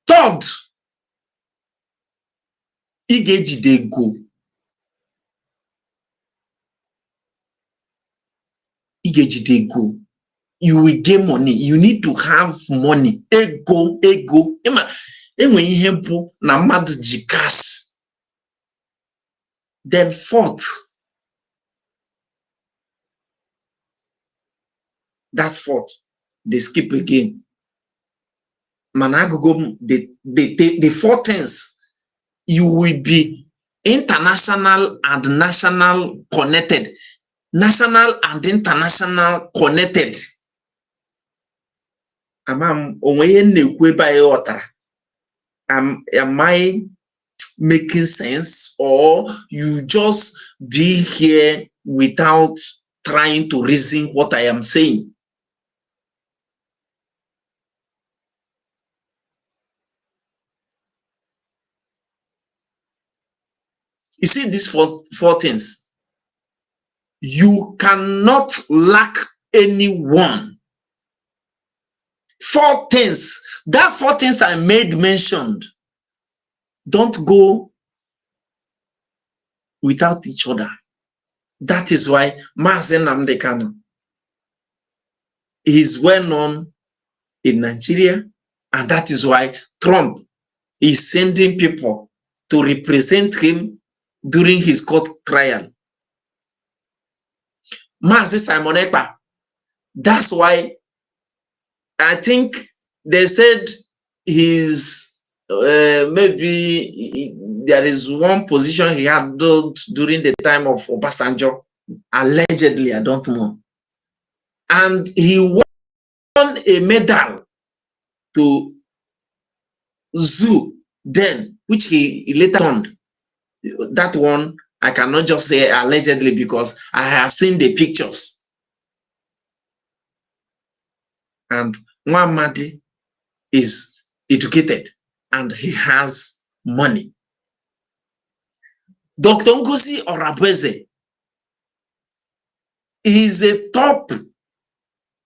Third, go. You will gain money. You need to have money. Ego. Cash. Then fourth, they skip again. Managogo, the 4 things, you will be international and national connected. National and international connected. Am I making sense, or you just be here without trying to reason what I am saying? You see these four things. You cannot lack anyone. 4 things. That 4 things I made mentioned don't go without each other. That is why Mazen Nnamdi Kanu is well known in Nigeria, and that is why Trump is sending people to represent him during his court trial. Mazi Simon Ekpa, that's why I think they said he's maybe there is one position he had during the time of Obasanjo, allegedly, I don't know. And he won a medal to Zoo then, which he later turned. That one, I cannot just say allegedly because I have seen the pictures. And Muhammadi is educated and he has money. Dr. Ngozi Orabeze is a top,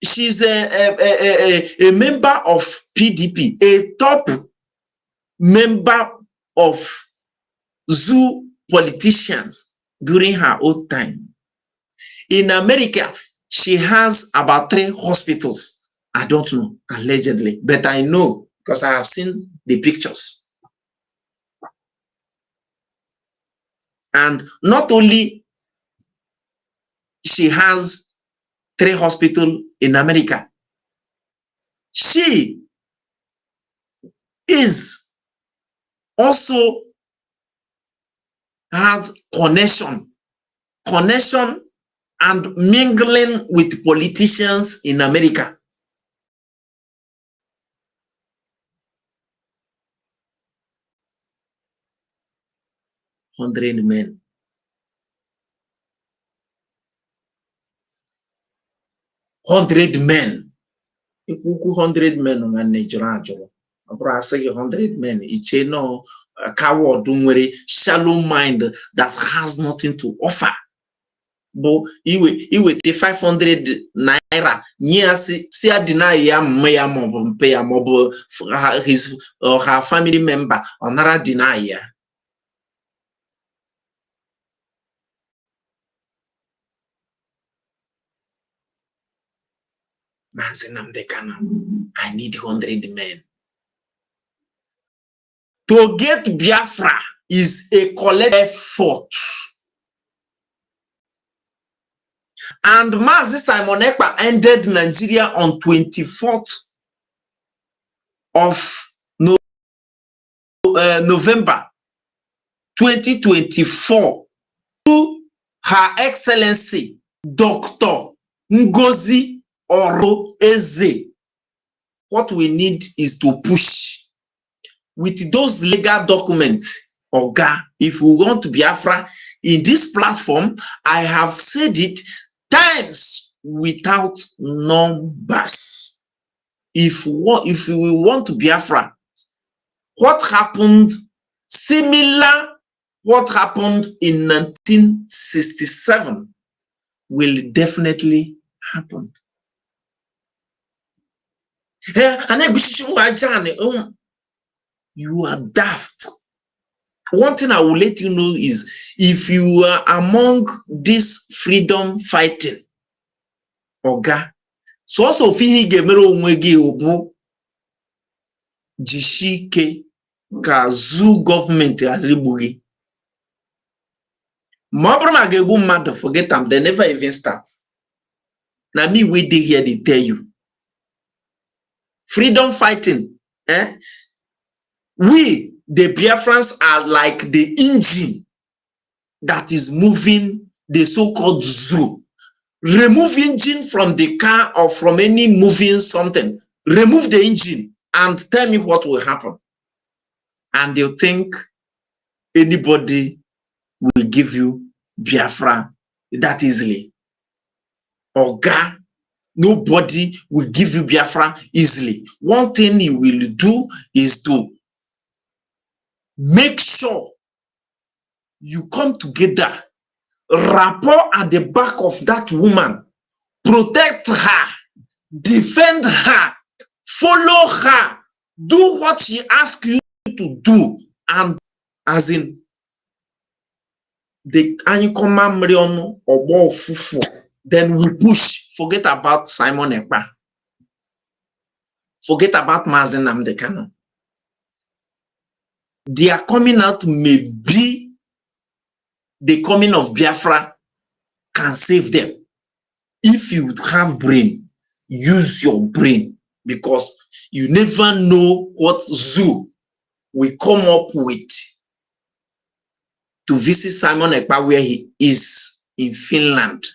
she's a member of PDP, a top member of zoo politicians during her old time. In America, she has about 3 hospitals. I don't know, allegedly, but I know because I have seen the pictures. And not only she has 3 hospitals in America, she is also has connection and mingling with politicians in America. $100 men. $100 men. 100 men on a natural job. I say 100 men. It's no coward, shallow mind that has nothing to offer. But he will take 500 naira. See a deny his or her family member another deny. I need 100 men. To get Biafra is a collective effort. And Mazi Simon Ekpa ended Nigeria on 24th of November 2024 to Her Excellency Dr. Ngozi Oro Eze. What we need is to push with those legal documents. Oga, if we want to Biafra in this platform, I have said it times without numbers. If we want to Biafra, what happened similar what happened in 1967 will definitely happen. You are daft. One thing I will let you know is if you are among this freedom fighting, Oga, so also fihi gemero onwegi obu jishike ka zoo government aribugi. Mabra gebu mad forget them, they never even start. Now me we dey here they tell you. Freedom fighting, we the Biafrans are like the engine that is moving the so-called zoo. Remove engine from the car or from any moving something. Remove the engine and tell me what will happen. And you think anybody will give you Biafra that easily? Oga, nobody will give you Biafra easily. One thing you will do is to make sure you come together, rapport at the back of that woman, protect her, defend her, follow her, do what she asks you to do, and as in the Anyikomamrion or Fufu, then we push. Forget about Simon Ekpa. Forget about Mazen Namdekano. Their coming out may be the coming of Biafra can save them. If you have brain, use your brain, because you never know what zoo will come up with to visit Simon Ekpa where he is in Finland,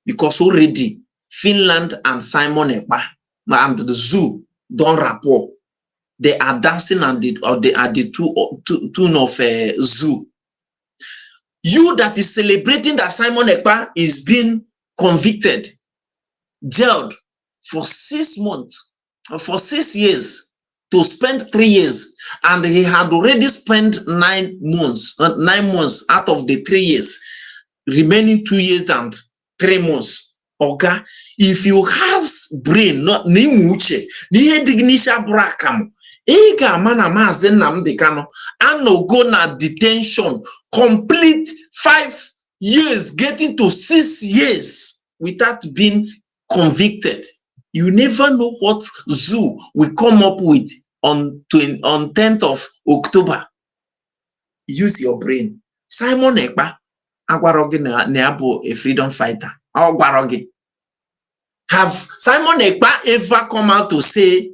because already Finland and Simon Ekpa and the zoo don't rapport. They are dancing and they are the tune of a zoo. You that is celebrating that Simon Ekpa is being convicted, jailed for 6 months, for 6 years, to spend 3 years, and he had already spent 9 months, 9 months out of the 3 years, remaining 2 years and 3 months. Okay, if you have brain, not ni muche, ni dignisha brakam, ega mana mazen namdekano, and no go na detention, complete 5 years, getting to 6 years without being convicted. You never know what zoo will come up with on 10th of October. Use your brain. Simon Ekpa, agwarogi neabo a freedom fighter. Agwarogi. Have Simon Ekpa ever come out to say,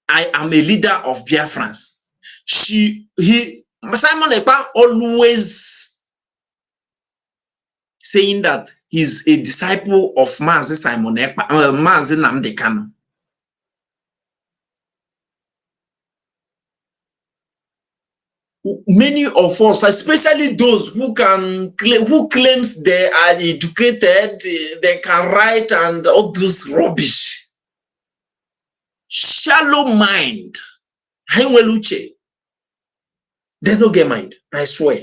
I am a leader of Biafrans? Simon Ekpa always saying that he's a disciple of Mazi Simon Ekpa, Mazi Namdekano. Many of us, especially those who claims they are educated, they can write and all those rubbish. Shallow mind. They don't get mind, I swear.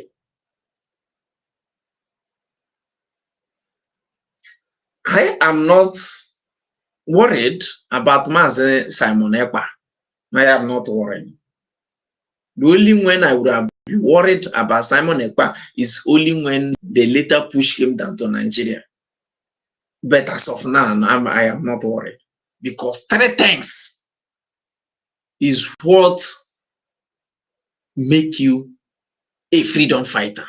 I am not worried about Mazi Simon Ekpa. I am not worried. The only when I would have been worried about Simon Ekpa is only when they later push him down to Nigeria. But as of now, I am not worried, because 3 things is what make you a freedom fighter: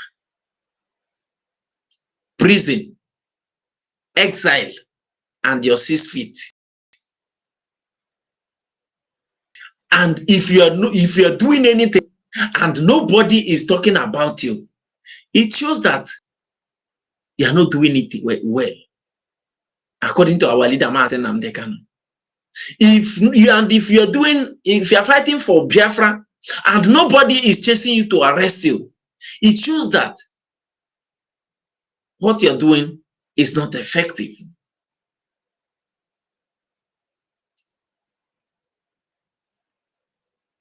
prison, exile, and your 6 feet. And if you are doing anything and nobody is talking about you, it shows that You are not doing it well. According to our leader, Mazen Namdekan. If you are fighting for Biafra and nobody is chasing you to arrest you, it shows that what you're doing is not effective.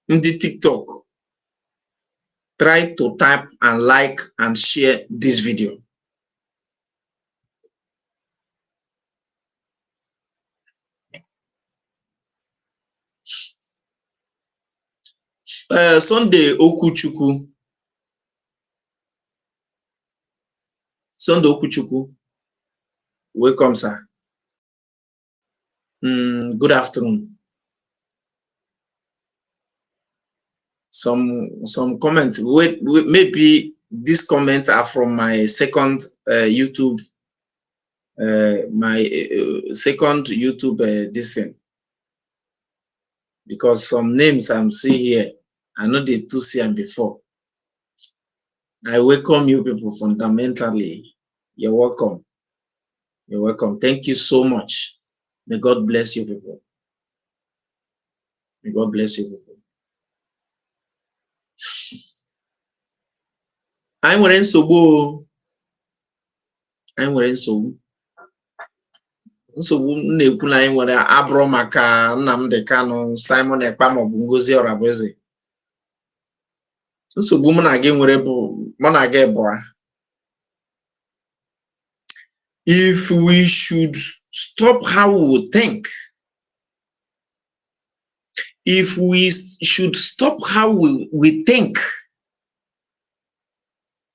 In the TikTok, try to type and like and share this video. Sunday Okuchukwu. Sunday Okuchukwu. Welcome, sir. Good afternoon. Some comments. Maybe these comments are from my second YouTube. Second YouTube this thing. Because some names I'm seeing here, I know they to see them before. I welcome you people fundamentally. You're welcome. You're welcome. Thank you so much. May God bless you people. May God bless you people. I'm wearing Sobo. I'm wearing Sobo. Nsogbu na-ekwu na anyị nwere abụrụ maka Nnamdi Kanu, Simon Ekpa maọbụ Ngozi Orabueze. Nsogbu mụ na gị nwere bụ mụ na gị bụ if we should stop how we think, if we should stop how we think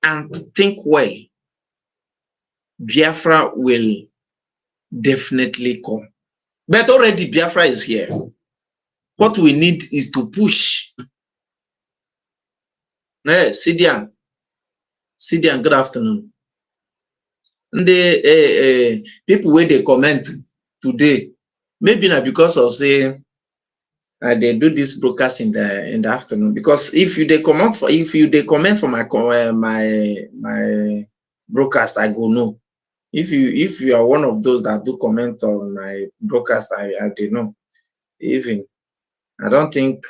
and think well, Biafra will definitely come. But already Biafra is here. What we need is to push. Hey, Sidian, good afternoon. The people where they comment today, maybe not because of say they do this broadcast in the afternoon. Because if you they comment for my broadcast, I go no. If you are one of those that do comment on my broadcast, I don't know. Even I don't think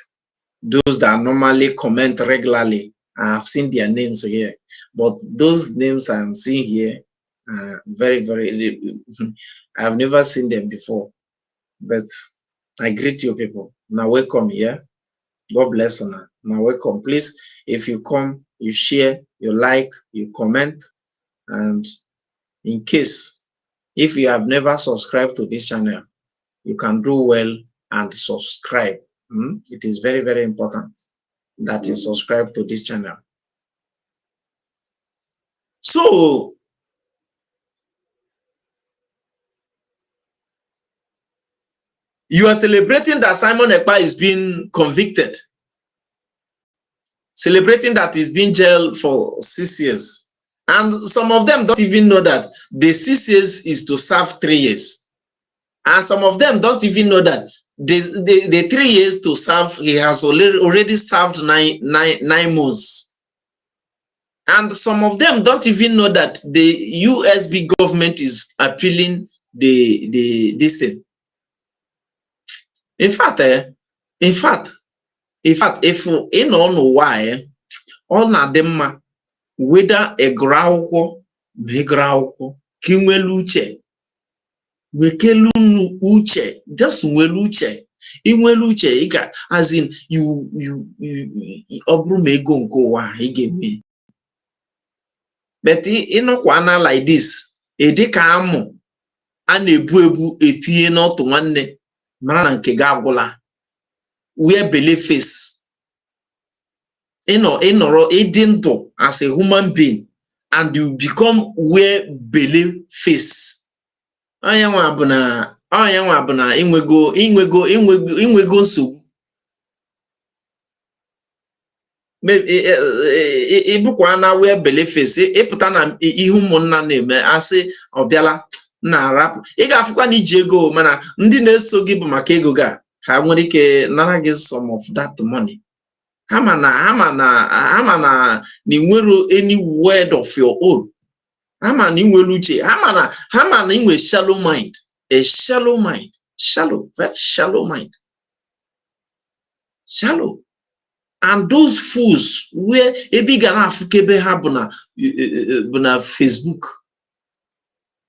those that normally comment regularly, I have seen their names here. But those names I'm seeing here are very, very, I've never seen them before. But I greet you people. Now welcome here. God bless you. Now welcome. Please, if you come, you share, you like, you comment, and in case, if you have never subscribed to this channel, you can do well and subscribe. It is very, very important that you subscribe to this channel. So, you are celebrating that Simon Ekpa is being convicted, celebrating that he's been jailed for 6 years. And some of them don't even know that the 6 years is to serve 3 years. And some of them don't even know that the 3 years to serve, he has already served nine months. And some of them don't even know that the USB government is appealing this thing. In fact, if you don't know why, all na them whether a grauko, megrauko, kimweluche, wekelu uche, just weluche, inweluche, ika, as in you obru mego nko wa hige me. But inokwana like this, edika amu, ebu etie not one man nke gagula, wear belly face. Idindo as a human being, and you become wear belly face. I am abuna inwego so. Ibukwa na wear belly face. Eputa na ihu monna name ase obiala na rap. Iga afukwa ni jego mana ndi na-eso gi bu maka ego ga ka nwere ike nara gi some of that money. Hamana, ni nwero any word of your own. Hama na inwe uche. Hama na inwe shallow mind. A shallow mind. Shallow, very shallow mind. Shallow. And those fools where a big enough kebe habuna Facebook.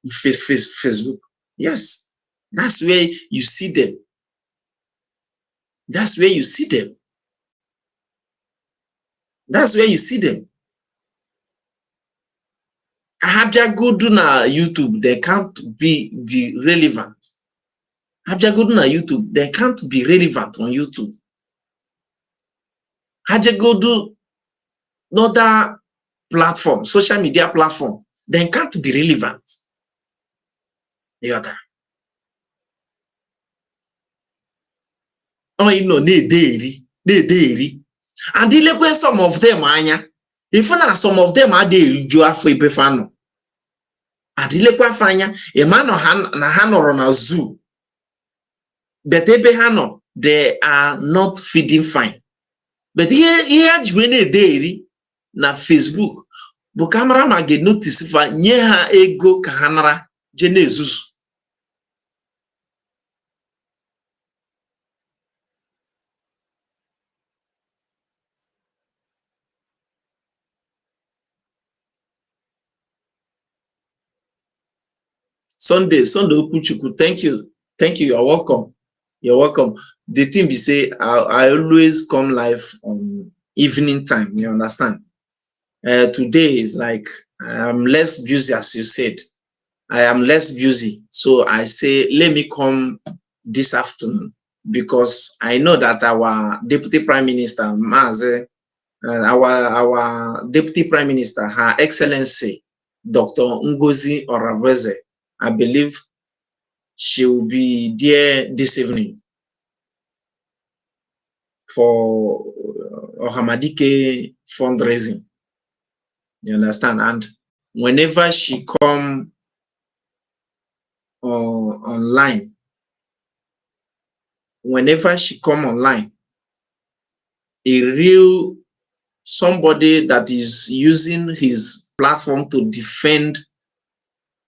Facebook. Yes. That's where you see them. That's where you see them. That's where you see them. Habja go do na YouTube, they can't be relevant. Habja go do na YouTube, they can't be relevant on YouTube. Habja go do another platform, social media platform, they can't be relevant. The other. Oh, you know, they dairy. And the some of them anya. Even as some of them are there, you are for Befano. And the fanya, a man na hanor on a zoo. But Ebehano, they are not feeding fine. But here when a dairy na Facebook, but camera ma get notice if nye ha ego kahanara genezus. Sunday Okuchuku, thank you, you're welcome. You're welcome. The thing be say, I always come live on evening time, you understand? Today is like, I'm less busy, as you said. I am less busy. So I say, let me come this afternoon because I know that our Deputy Prime Minister, Maze, our Deputy Prime Minister, Her Excellency, Dr. Ngozi Oraweze, I believe she will be there this evening for Ohamadike fundraising. You understand? And whenever she come online, a real somebody that is using his platform to defend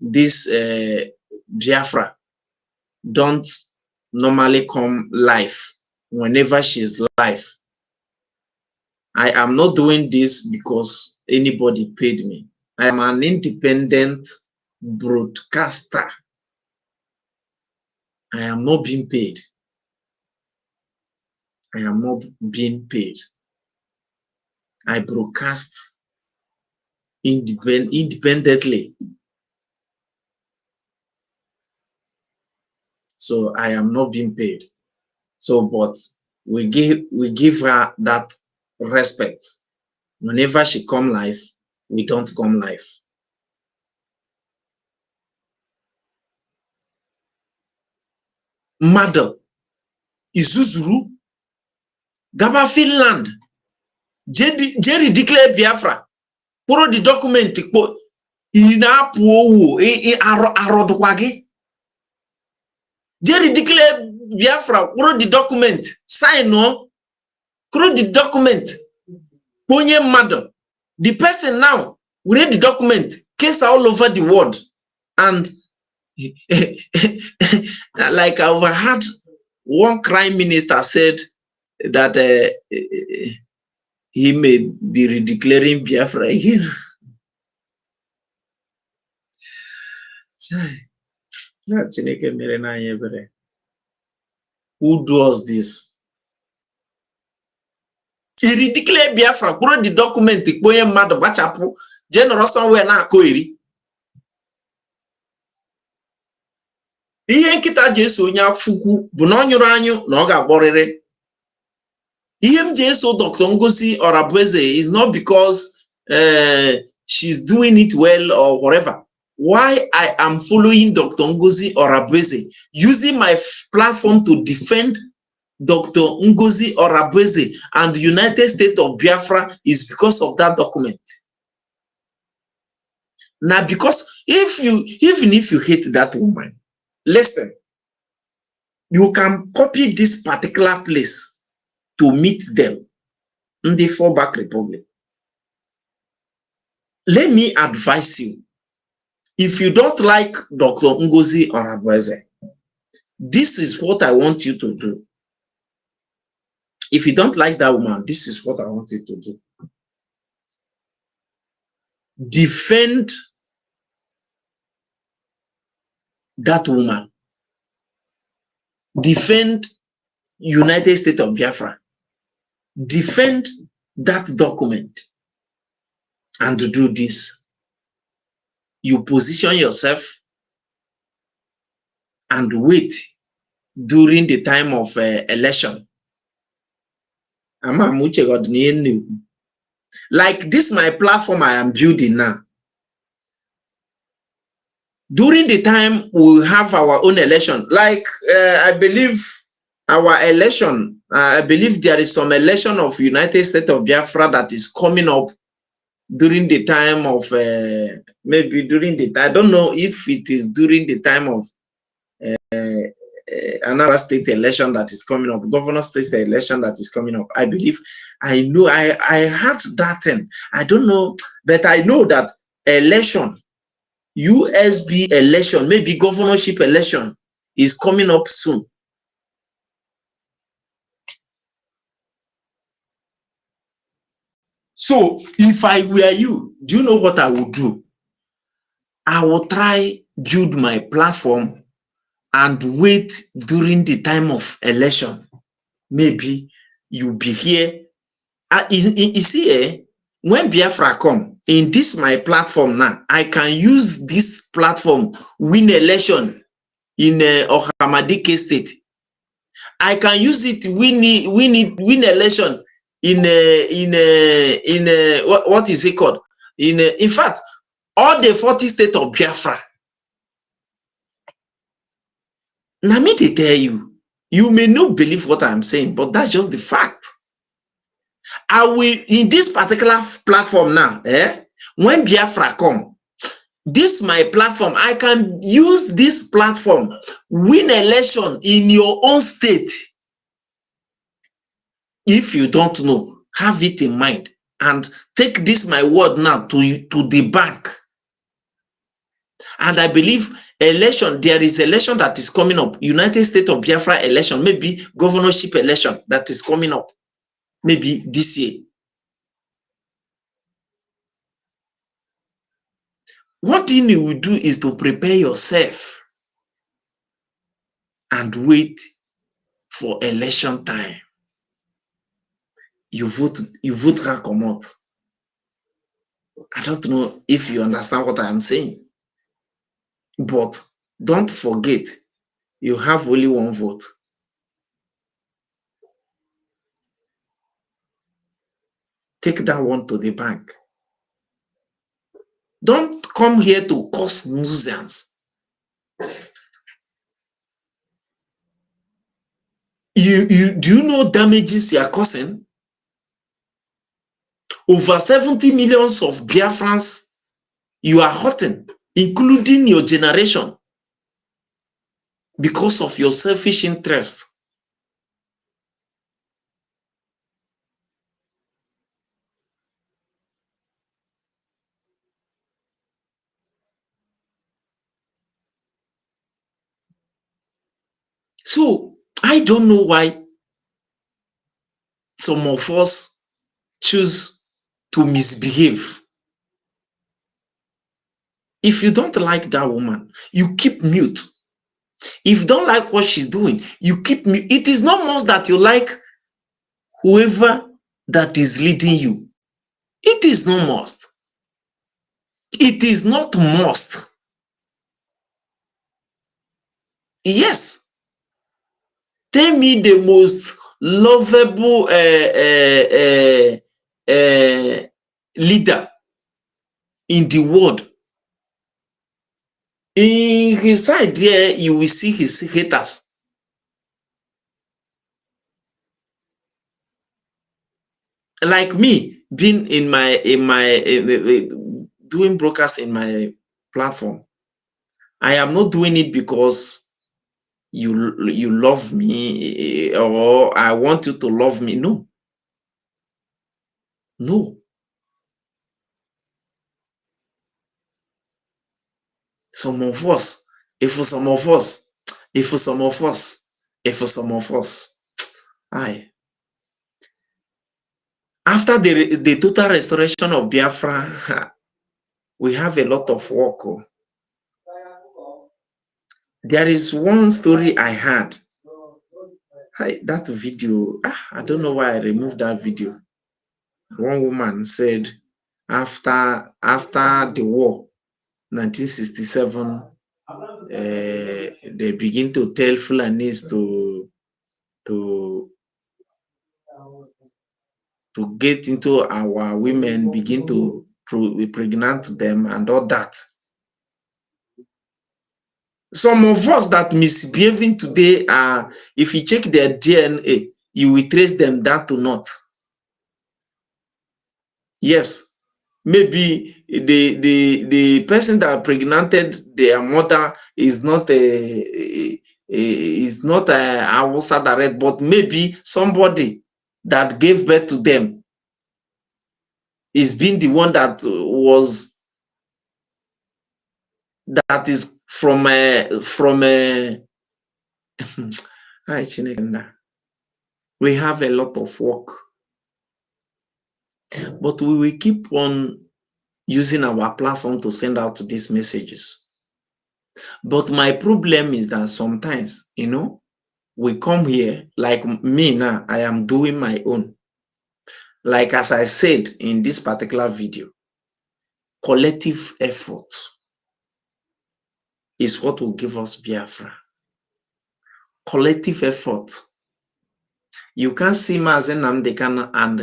this Biafra don't normally come live whenever she's live. I am not doing this because anybody paid me. I am an independent broadcaster. I am not being paid. I am not being paid. I broadcast independently. So I am not being paid. So, but we give her that respect. Whenever she come live, we don't come live. Mother Izuzuru Gaba Finland Jerry declare Biafra. Puro the document ina puo arodokwagi. Jerry declare Biafra. Puro the document sign no. Puro the document. Ponye mother. The person now we read the document. Case all over the world and like I overheard one crime minister said that he may be redeclaring Biafra again. Who does this? He redeclared Biafra. Put the document. General somewhere na koiri. Ihe nkita Jesu onye afuku bụ na onyuru anyu na ọ ga-agborịrị. Ihe m Jesu Dr. Ngozi Oraweze is not because she's doing it well or whatever. Why I am following Dr. Ngozi Oraweze, using my platform to defend Dr. Ngozi Oraweze and the United States of Biafra is because of that document. Now, because even if you hate that woman, listen, you can copy this particular place to meet them in the fallback republic. Let me advise you. If you don't like Dr. Ngozi Onagweze, this is what I want you to do. If you don't like that woman, this is what I want you to do. Defend that woman. Defend United States of Biafra. Defend that document and do this. You position yourself and wait during the time of election. Like this, my platform I am building now. During the time we have our own election, like I believe our election, I believe there is some election of United States of Biafra that is coming up during the time of maybe during the, I don't know if it is during the time of another state election that is coming up, governor state election that is coming up. I believe, I know, I had that thing. I don't know, but I know that election, USB election, maybe governorship election is coming up soon. So if I were you, do you know what I would do? I will try build my platform and wait during the time of election. Maybe you'll be here. You see, when Biafra come in this my platform now, I can use this platform win election in Ohamadike State. I can use it win election in what is it called? In fact, all the 40 states of Biafra. Now me to tell you, you may not believe what I'm saying, but that's just the fact. I will, in this particular platform now, when Biafra come, this my platform, I can use this platform, win election in your own state. If you don't know, have it in mind and take this my word now to the bank. And I believe election, there is election that is coming up, United States of Biafra election, maybe governorship election that is coming up, maybe this year. One thing you will do is to prepare yourself and wait for election time. You vote Rakomot. I don't know if you understand what I am saying, but don't forget, you have only one vote. Take that one to the bank. Don't come here to cause nuisance. Do you know damages you are causing? Over 70 millions of Biafrans you are hurting, including your generation, because of your selfish interest. So I don't know why some of us choose to misbehave. If you don't like that woman, you keep mute. If you don't like what she's doing, you keep mute. It is not must that you like whoever that is leading you. It is not must. It is not must. Yes. Tell me the most lovable leader in the world. In his side there, you will see his haters. Like me, being in my doing broadcast in my platform, I am not doing it because you love me or I want you to love me. No. Some of us, if for some of us, if for some of us, if for some of us, aye. After the total restoration of Biafra, we have a lot of work. There is one story I had. That video, I don't know why I removed that video. One woman said after the war, 1967, they begin to tell Fulanis to get into our women, begin to pregnant them and all that. Some of us that misbehaving today are, if you check their DNA, you will trace them down to not. Yes, maybe the person that pregnanted their mother is not a Hausa direct, but maybe somebody that gave birth to them is being the one that is from we have a lot of work, but we will keep on using our platform to send out these messages. But my problem is that sometimes, we come here, like me now, I am doing my own. Like as I said in this particular video, collective effort is what will give us Biafra. Collective effort. You can't see Mazen Namdekan and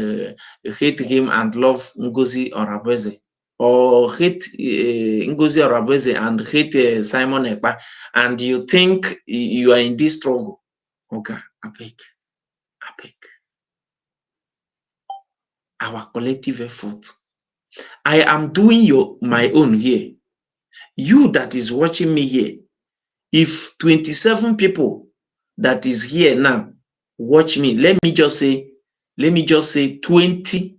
hate him and love Ngozi Orabeze, or hate Ngozi Orabeze and hate Simon Ekpa, and you think you are in this struggle. Okay, I beg. Our collective effort. I am doing my own here. You that is watching me here, if 27 people that is here now watch me, let me just say 20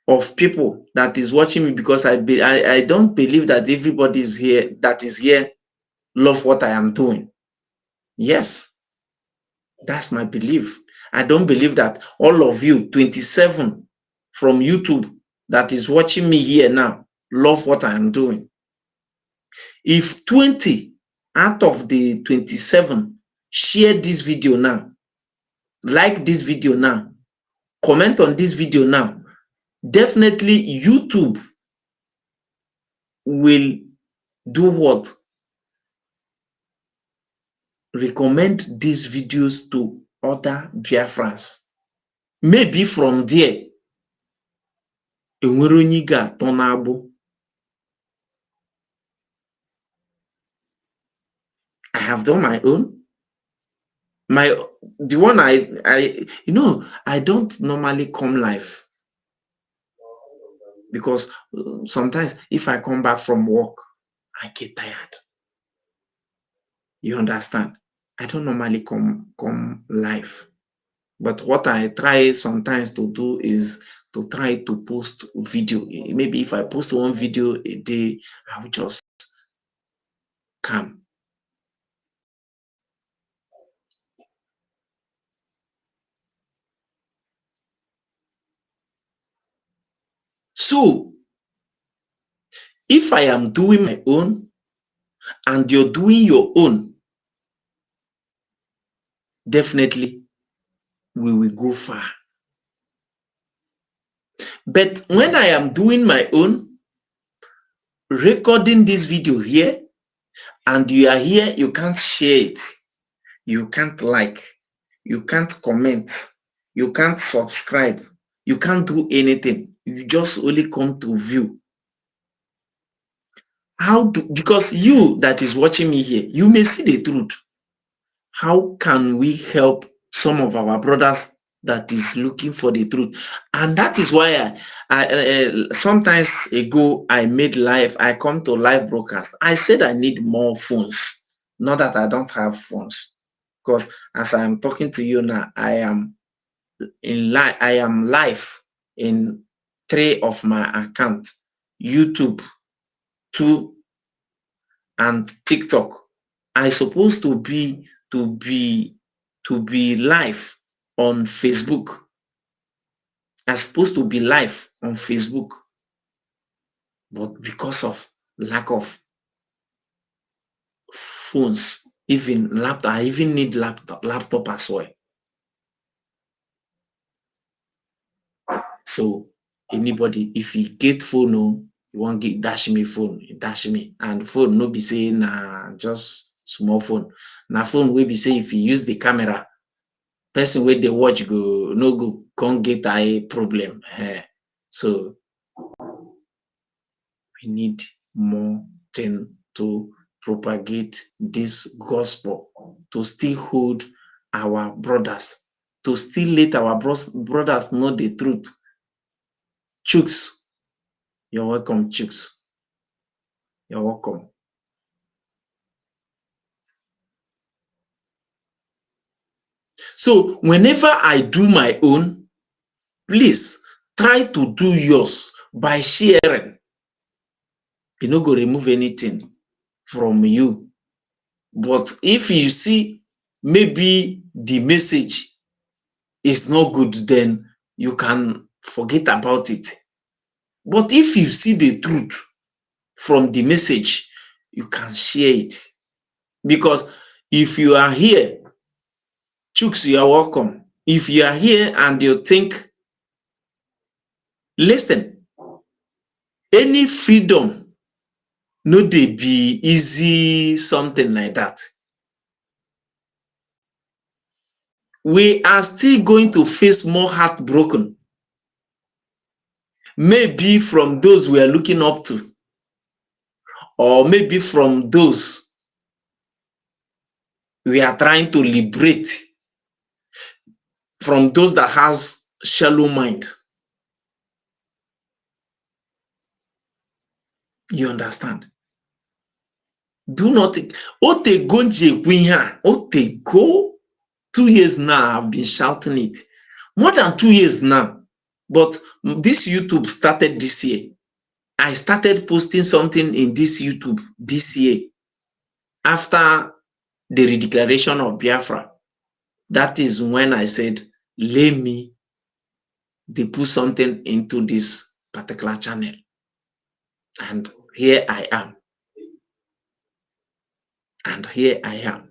of people that is watching me, because I don't believe that everybody is here that is here love what I am doing. Yes, that's my belief. I don't believe that all of you 27 from YouTube that is watching me here now love what I am doing. If 20 out of the 27 share this video now, like this video now, comment on this video now, definitely YouTube will do what? Recommend these videos to other Biafrans. Maybe from there, I have done my own. The one I don't normally come live, because sometimes if I come back from work, I get tired. You understand? I don't normally come live. But what I try sometimes to do is to try to post video. Maybe if I post one video a day, I will just come. So, if I am doing my own and you're doing your own, definitely we will go far. But when I am doing my own, recording this video here, and you are here, you can't share it, you can't like, you can't comment, you can't subscribe, you can't do anything. You just only come to view. Because you that is watching me here, you may see the truth. How can we help some of our brothers that is looking for the truth? And that is why I sometimes ago I made live, I come to live broadcast. I said I need more phones, not that I don't have phones, because as I am talking to you now, I am live in 3 of my account: YouTube, 2 and TikTok. I supposed to be live on Facebook. I'm supposed to be live on Facebook, but because of lack of phones, even laptop, I even need laptop as well. So anybody, if you get phone, you want get dash me phone, dash me. And phone no be saying just small phone. Now phone will be say if you use the camera, person where they watch go no go can't get a problem. So we need more thing to propagate this gospel, to still hold our brothers, to still let our brothers know the truth. Chooks, you're welcome, Chooks. You're welcome. So whenever I do my own, please try to do yours by sharing. You no go remove anything from you. But if you see maybe the message is not good, then you can forget about it. But if you see the truth from the message, you can share it. Because if you are here, Chooks, you are welcome. If you are here and you think, listen, any freedom no dey be easy, something like that. We are still going to face more heartbroken, maybe from those we are looking up to, or maybe from those we are trying to liberate, from those that has shallow mind. You understand? Do not think, go 2 years now, I've been shouting it. More than 2 years now. But this YouTube started this year. I started posting something in this YouTube this year after the redeclaration of Biafra. That is when I said, let me put something into this particular channel. And here I am. And here I am.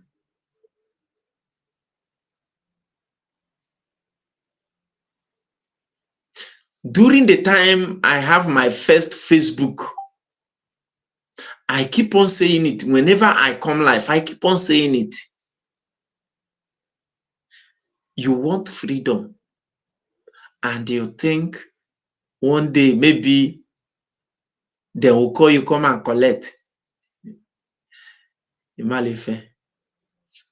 During the time I have my first Facebook, I keep on saying it. Whenever I come live, I keep on saying it. You want freedom, and you think one day maybe they will call you, come and collect.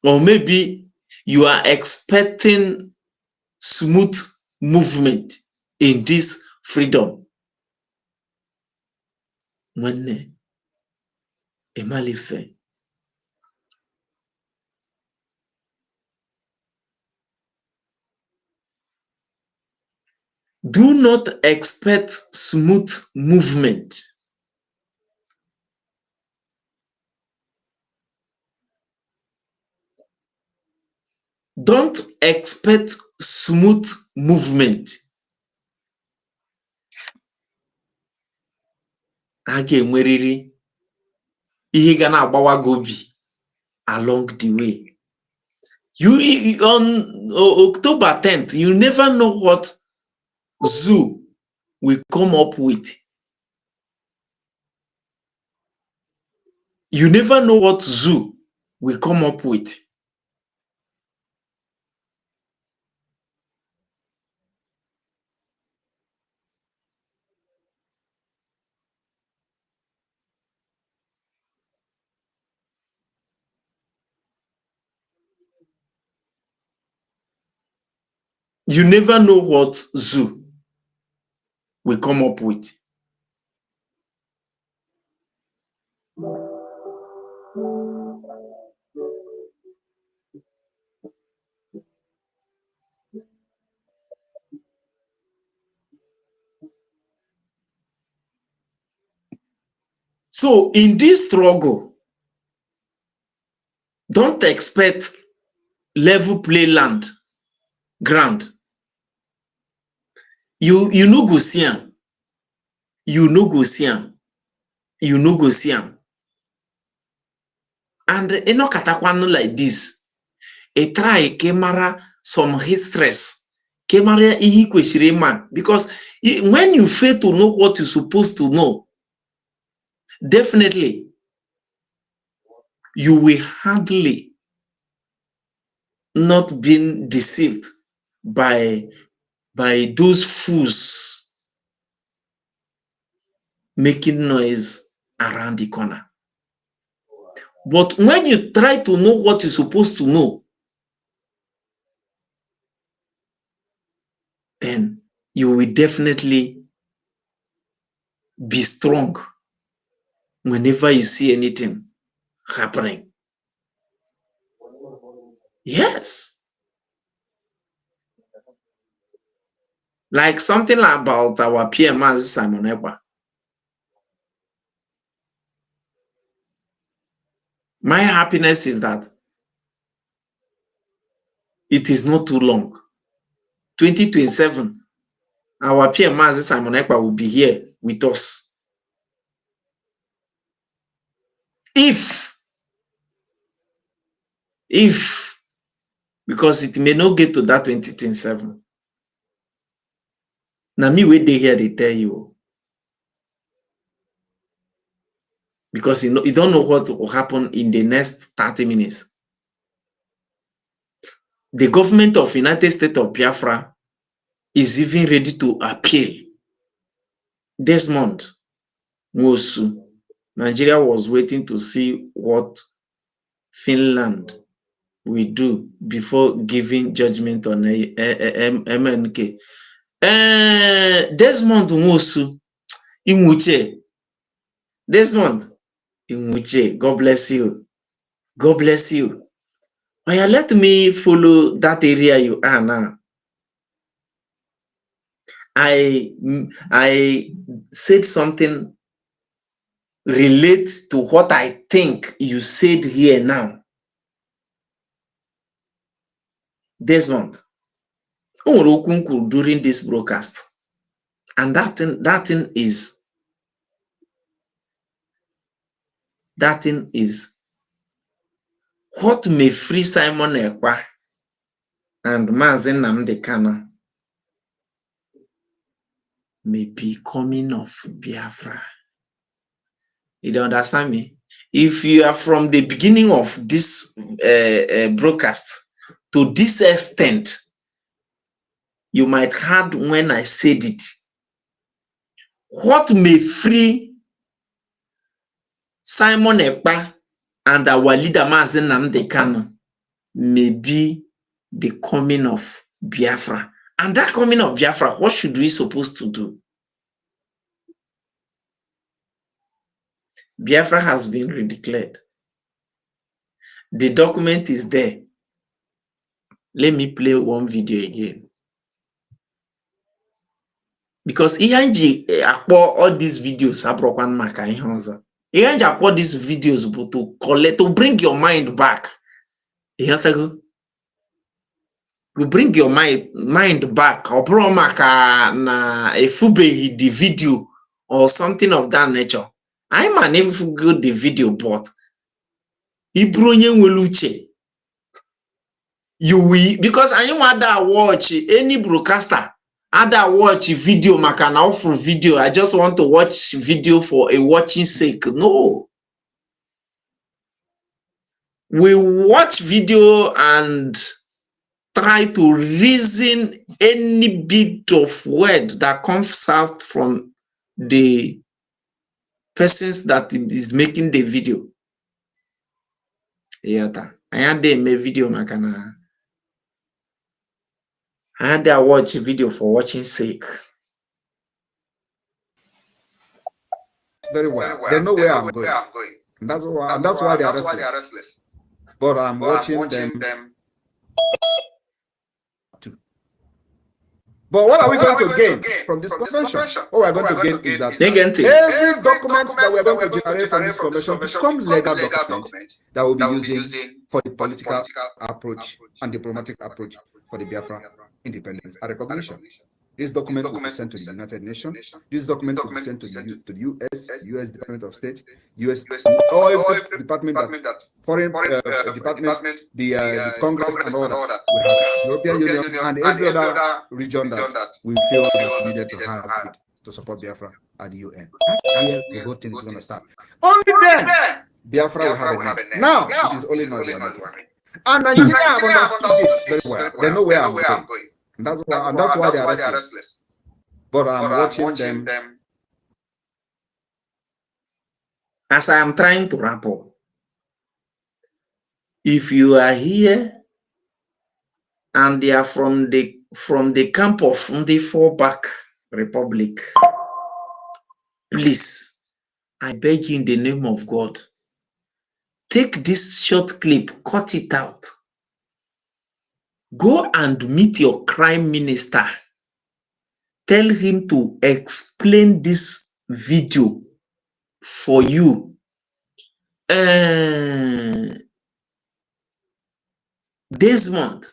Or maybe you are expecting smooth movement in this freedom. Do not expect smooth movement. Don't expect smooth movement. A ga-enwerịrị ihe ga na-agbawa gị obi along the way. You on October 10th, you never know what zoo will come up with. You never know what zoo will come up with. You never know what zoo will come up with. So in this struggle, Don't expect level play ground. You no go see am. You no go see am. You no go see am. And eno katakwan like this. A try kemara some histories. Kemara ihi kweshire man. Because when you fail to know what you're supposed to know, definitely you will hardly not be deceived by those fools making noise around the corner. But when you try to know what you're supposed to know, then you will definitely be strong whenever you see anything happening. Yes. Like something about our PMS Simon Ekpa. My happiness is that it is not too long. 2027, our PMS Simon Ekpa will be here with us. If, because it may not get to that 2027. Now me wait they here, they tell you. Because you don't know what will happen in the next 30 minutes. The government of United States of Biafra is even ready to appeal. This month, Nigeria was waiting to see what Finland will do before giving judgment on MNK. Desmond Nwosu, Imuche. Desmond, Imuche, God bless you. God bless you. Oh yeah, let me follow that area you are now. I said something relate to what I think you said here now. Desmond, during this broadcast, and that thing is what may free Simon Ekpa and Mazen Nnamdi Kanu may be coming of Biafra. You don't understand me? If you are from the beginning of this broadcast to this extent, you might have heard when I said it. What may free Simon Ekpa and our leader Mazen Nnamdi Kanu may be the coming of Biafra. And that coming of Biafra, what should we supposed to do? Biafra has been redeclared. The document is there. Let me play one video again. Because Ihanji all these videos abrokan maka Ihanza. Ihanji all these videos to collect, to bring your mind back. You bring your mind back. Or bro maka na efube the video or something of that nature. I man never go the video, but Ibronye Weluche. You will, because I am other watch any broadcaster, other watch video, makana offer video. I just want to watch video for a watching sake. No. We watch video and try to reason any bit of word that comes out from the persons that is making the video. Yeah, I had them make video makana. I had to watch a video for watching sake. Very well. They know where I'm going. And that's why they are restless. But I'm watching them too. But what are we going to gain from this convention? What we are going to gain is that every document that we are going to generate from this convention become legal document that we'll be using for the political approach and diplomatic approach for the Biafra independence and recognition. This document will be sent to the United Nations. This document will be sent to the US Department of State, US, or every department that foreign department, the Congress and all that. We have European Union and every other region that we feel that needed to have it to support Biafra at the UN. That's where the whole thing is going to start. Only then Biafra will have a name. Now it is only noise we're making. And Nigeria have understood this very well. They know where I'm going. And that's why they are restless. But I'm watching them. As I am trying to wrap up, if you are here and they are from the camp of the fallback republic, please, I beg you in the name of God, take this short clip, cut it out. Go and meet your crime minister. Tell him to explain this video for you. This month,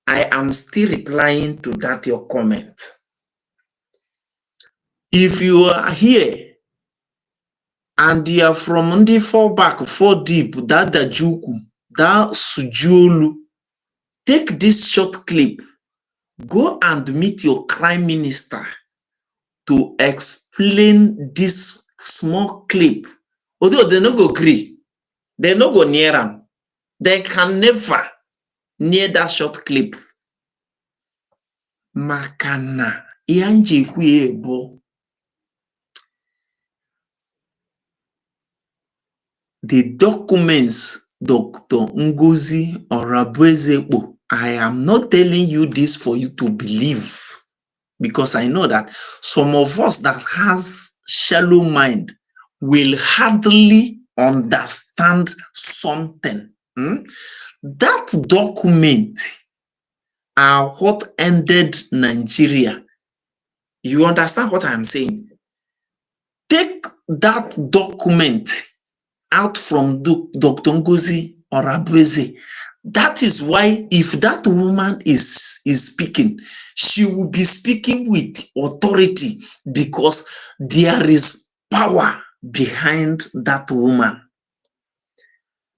I am still replying to that your comment. If you are here and you are from the fallback, fall deep, that Dajuku, that Sujulu, take this short clip. Go and meet your crime minister to explain this small clip. Although they no go agree, they no go near them. They can never near that short clip. Makana yanje kuyebo. The documents Dr. Ngozi Orabuezekpo, I am not telling you this for you to believe, because I know that some of us that has shallow mind will hardly understand something. That document are what ended Nigeria. You understand what I'm saying? Take that document out from Dr. Ngozi Orabueze. That is why if that woman is speaking, she will be speaking with authority, because there is power behind that woman.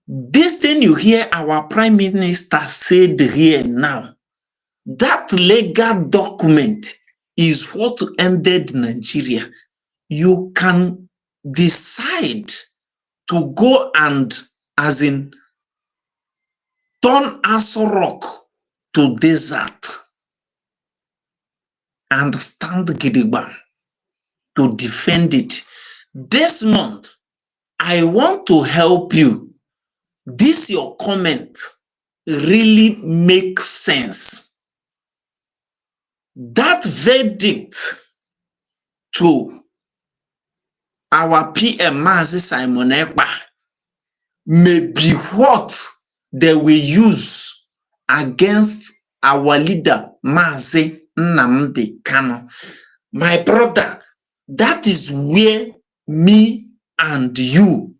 This thing you hear our prime minister said here now, that legal document is what ended Nigeria. You can decide to go and, as in, turn Aso Rock to desert and stand Gidigba to defend it. This month, I want to help you. This your comment really makes sense. That verdict to our PM Mazi Simon Ekpa may be what they will use against our leader Mazi Nnamdi Kanu. My brother, that is where me and you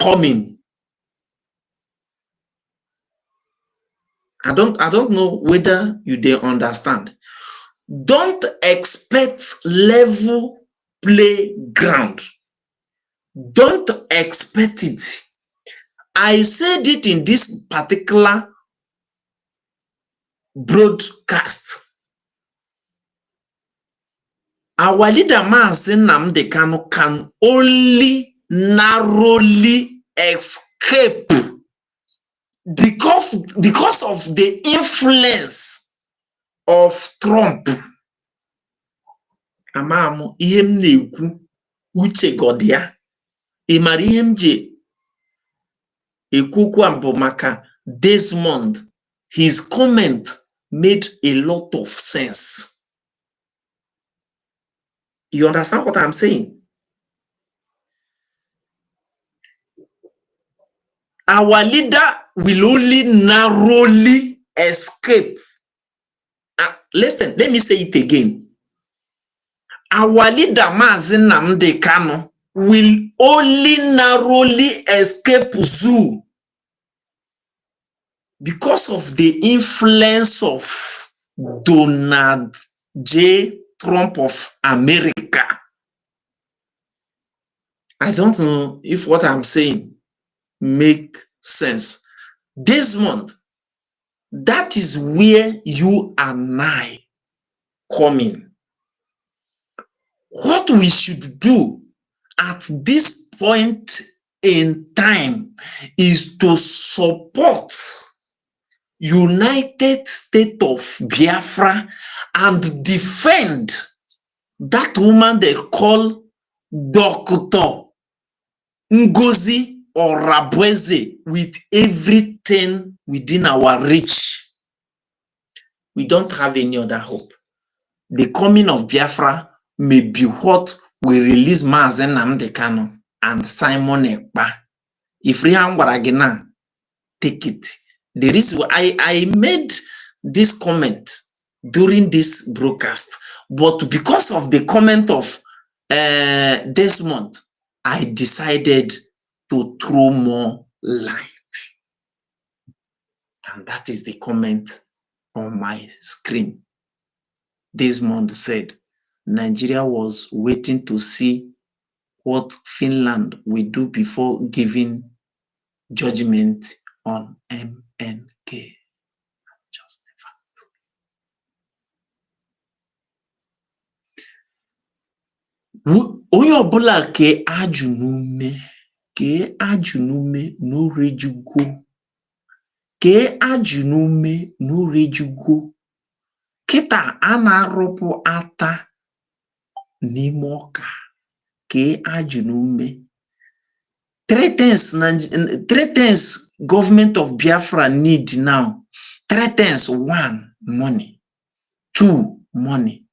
coming. I don't know whether you dey understand. Don't expect level playground. Don't expect it. I said it in this particular broadcast. Our leader Mazi Nnamdi Kanu can only narrowly escape because of the influence of Trump. Amamu ihe m na-ekwu uche godia. Ịmara ihe m ji ekwukwu mbụ maka Desmond. His comment made a lot of sense. You understand what I'm saying? Our leader will only narrowly escape. Listen, let me say it again. Our leader Mazi Nnamdi Kanu will only narrowly escape zoo. because of the influence of Donald J. Trump of America. I don't know if what I'm saying make sense. Desmond, that is where you and I come in. What we should do at this point in time is to support United States of Biafra and defend that woman they call Dr. Ngozi or Rabweze with everything within our reach. We don't have any other hope. The coming of Biafra may be what will release Mazen Nnamdi Kanu and Simon Ekpa. If Rihan Waragina, take it. The reason I made this comment during this broadcast, but because of the comment of Desmond, I decided to throw more light. And that is the comment on my screen. Desmond said, Nigeria was waiting to see what Finland will do before giving judgment on MNK. Just the fact. Onye ọbụla ke ajụ n'ume n'orejugo. Ke ajụ n'ume n'orejugo. Kita a na-arụpụ ata n'ime ọka. Ke ajụ n'ume. Three things government of Biafra need now. Three things. 1, money. 2, money.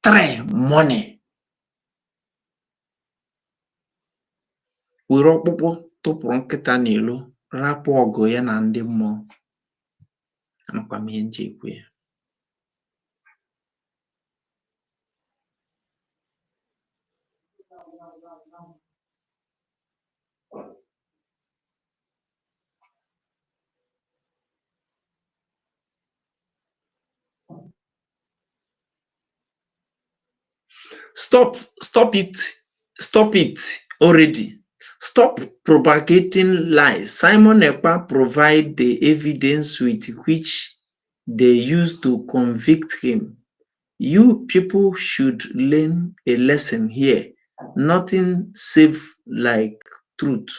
3, money. Were ọkpụkpụ tụpụrụ nkịta n'ilo, rapụ ọgụ ya na ndị mmụọ. Anakwa m ihe nji ekwu ya. Stop it already. Stop propagating lies. Simon Ekpa provide the evidence with which they used to convict him. You people should learn a lesson here. Nothing safe like truth.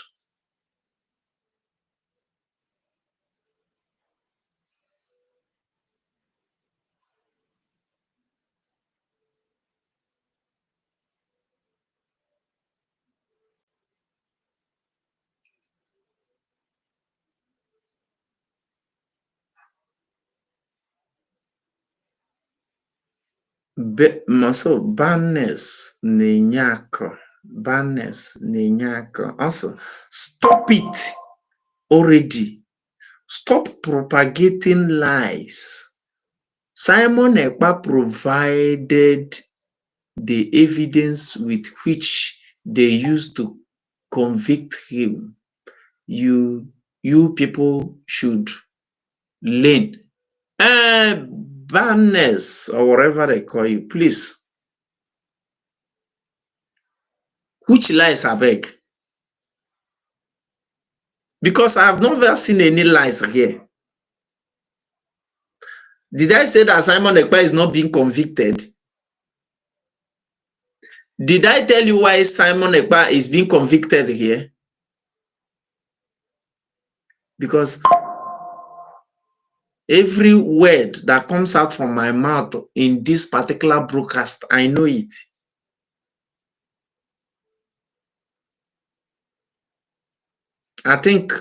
Barness Nenyako. Also, stop it already. Stop propagating lies. Simon Ekpa provided the evidence with which they used to convict him. You people should learn. Barness, or whatever they call you, please. Which lies are vague? Because I have never seen any lies here. Did I say that Simon Ekpa is not being convicted? Did I tell you why Simon Ekpa is being convicted here? Because every word that comes out from my mouth in this particular broadcast, I know it. I think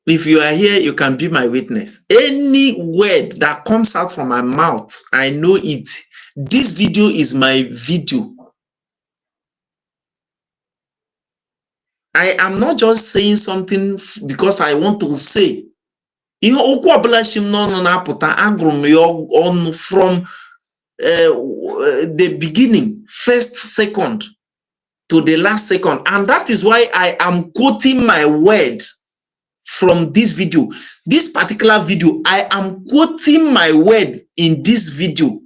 if you are here, you can be my witness. Any word that comes out from my mouth, I know it. This video is my video. I am not just saying something because I want to say. You know, from the beginning, first second to the last second, and that is why I am quoting my word from this video. This particular video, I am quoting my word in this video.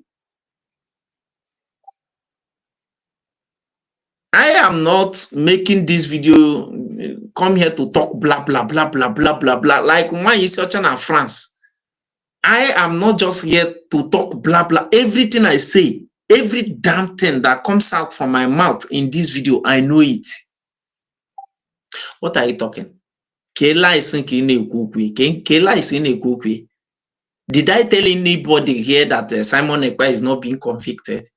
I am not making this video come here to talk blah blah blah blah blah blah blah like when you search in France. I am not just here to talk blah blah. Everything I say, every damn thing that comes out from my mouth in this video, I know it. What are you talking? Did I tell anybody here that Simon Ekpa is not being convicted?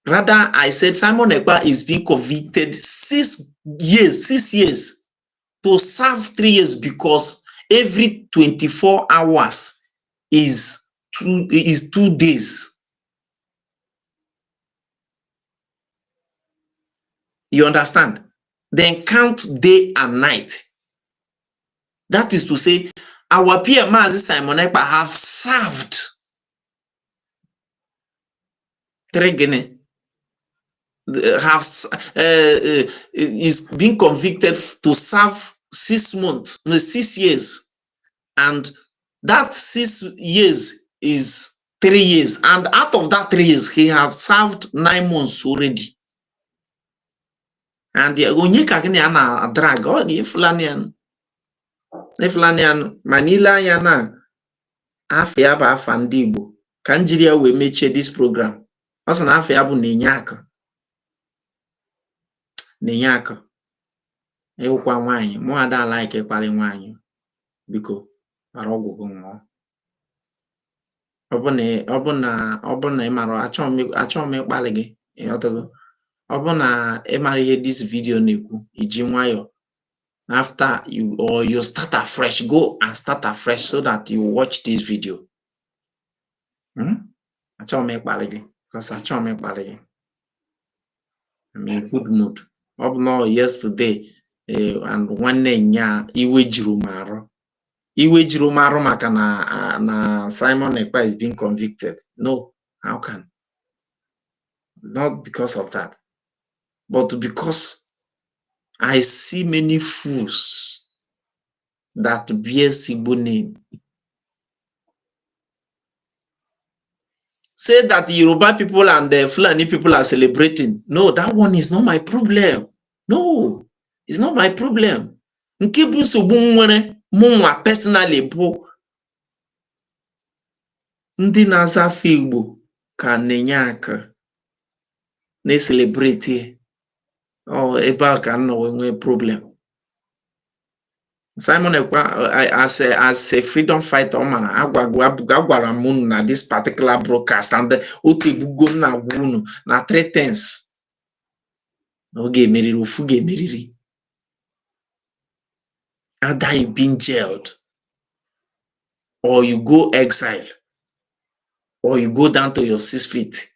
Rather, I said Simon Ekpa is being convicted 6 years to serve 3 years because every 24 hours is 2 days. You understand? Then count day and night. That is to say, our PM Simon Ekpa have served 3 Guinea. Is being convicted to serve 6 months, no, 6 years, and that 6 years is 3 years, and out of that 3 years, he have served 9 months already. And the ana drag on Iflanian Manila yana afia ba fandibo kanjiria we meche this program. Also na afia bu nenyaka. Ewukwa nwanyi mụ ada like ịkparị nwanyi biko mara ọgwụgwụ nwa ọ bụ na ị mara achọ m ịkparị gị ịghọtago ọ bụ na ị mara ihe this video na-ekwu iji nwayọ after you start afresh, go and start afresh so that you watch this video. Achọ m ịkparị gị because achọ m ịkparị gị. I'm in a good mood. Ọ bụ na yesterday and nwanne nya iwe juru marụ maka na Simon Ekpa is being convicted. No, how can? Not because of that, but because I see many fools that bear Sigbo name say that the Yoruba people and the Fulani people are celebrating. No, that one is not my problem. No, it's not my problem. Nkebu nsogbu nwere mụnwa personally bụ ndị na-aza afọ Igbo ka na-enye aka na-celebrate ebe a ka nọ nwee problem. Simon Ekpa as a freedom fighter mara agwara m na this particular broadcast and otebugo na agwa na 3 things oge emeriri ofu ga-emeriri. Either you been jailed, or you go exile, or you go down to your 6 feet.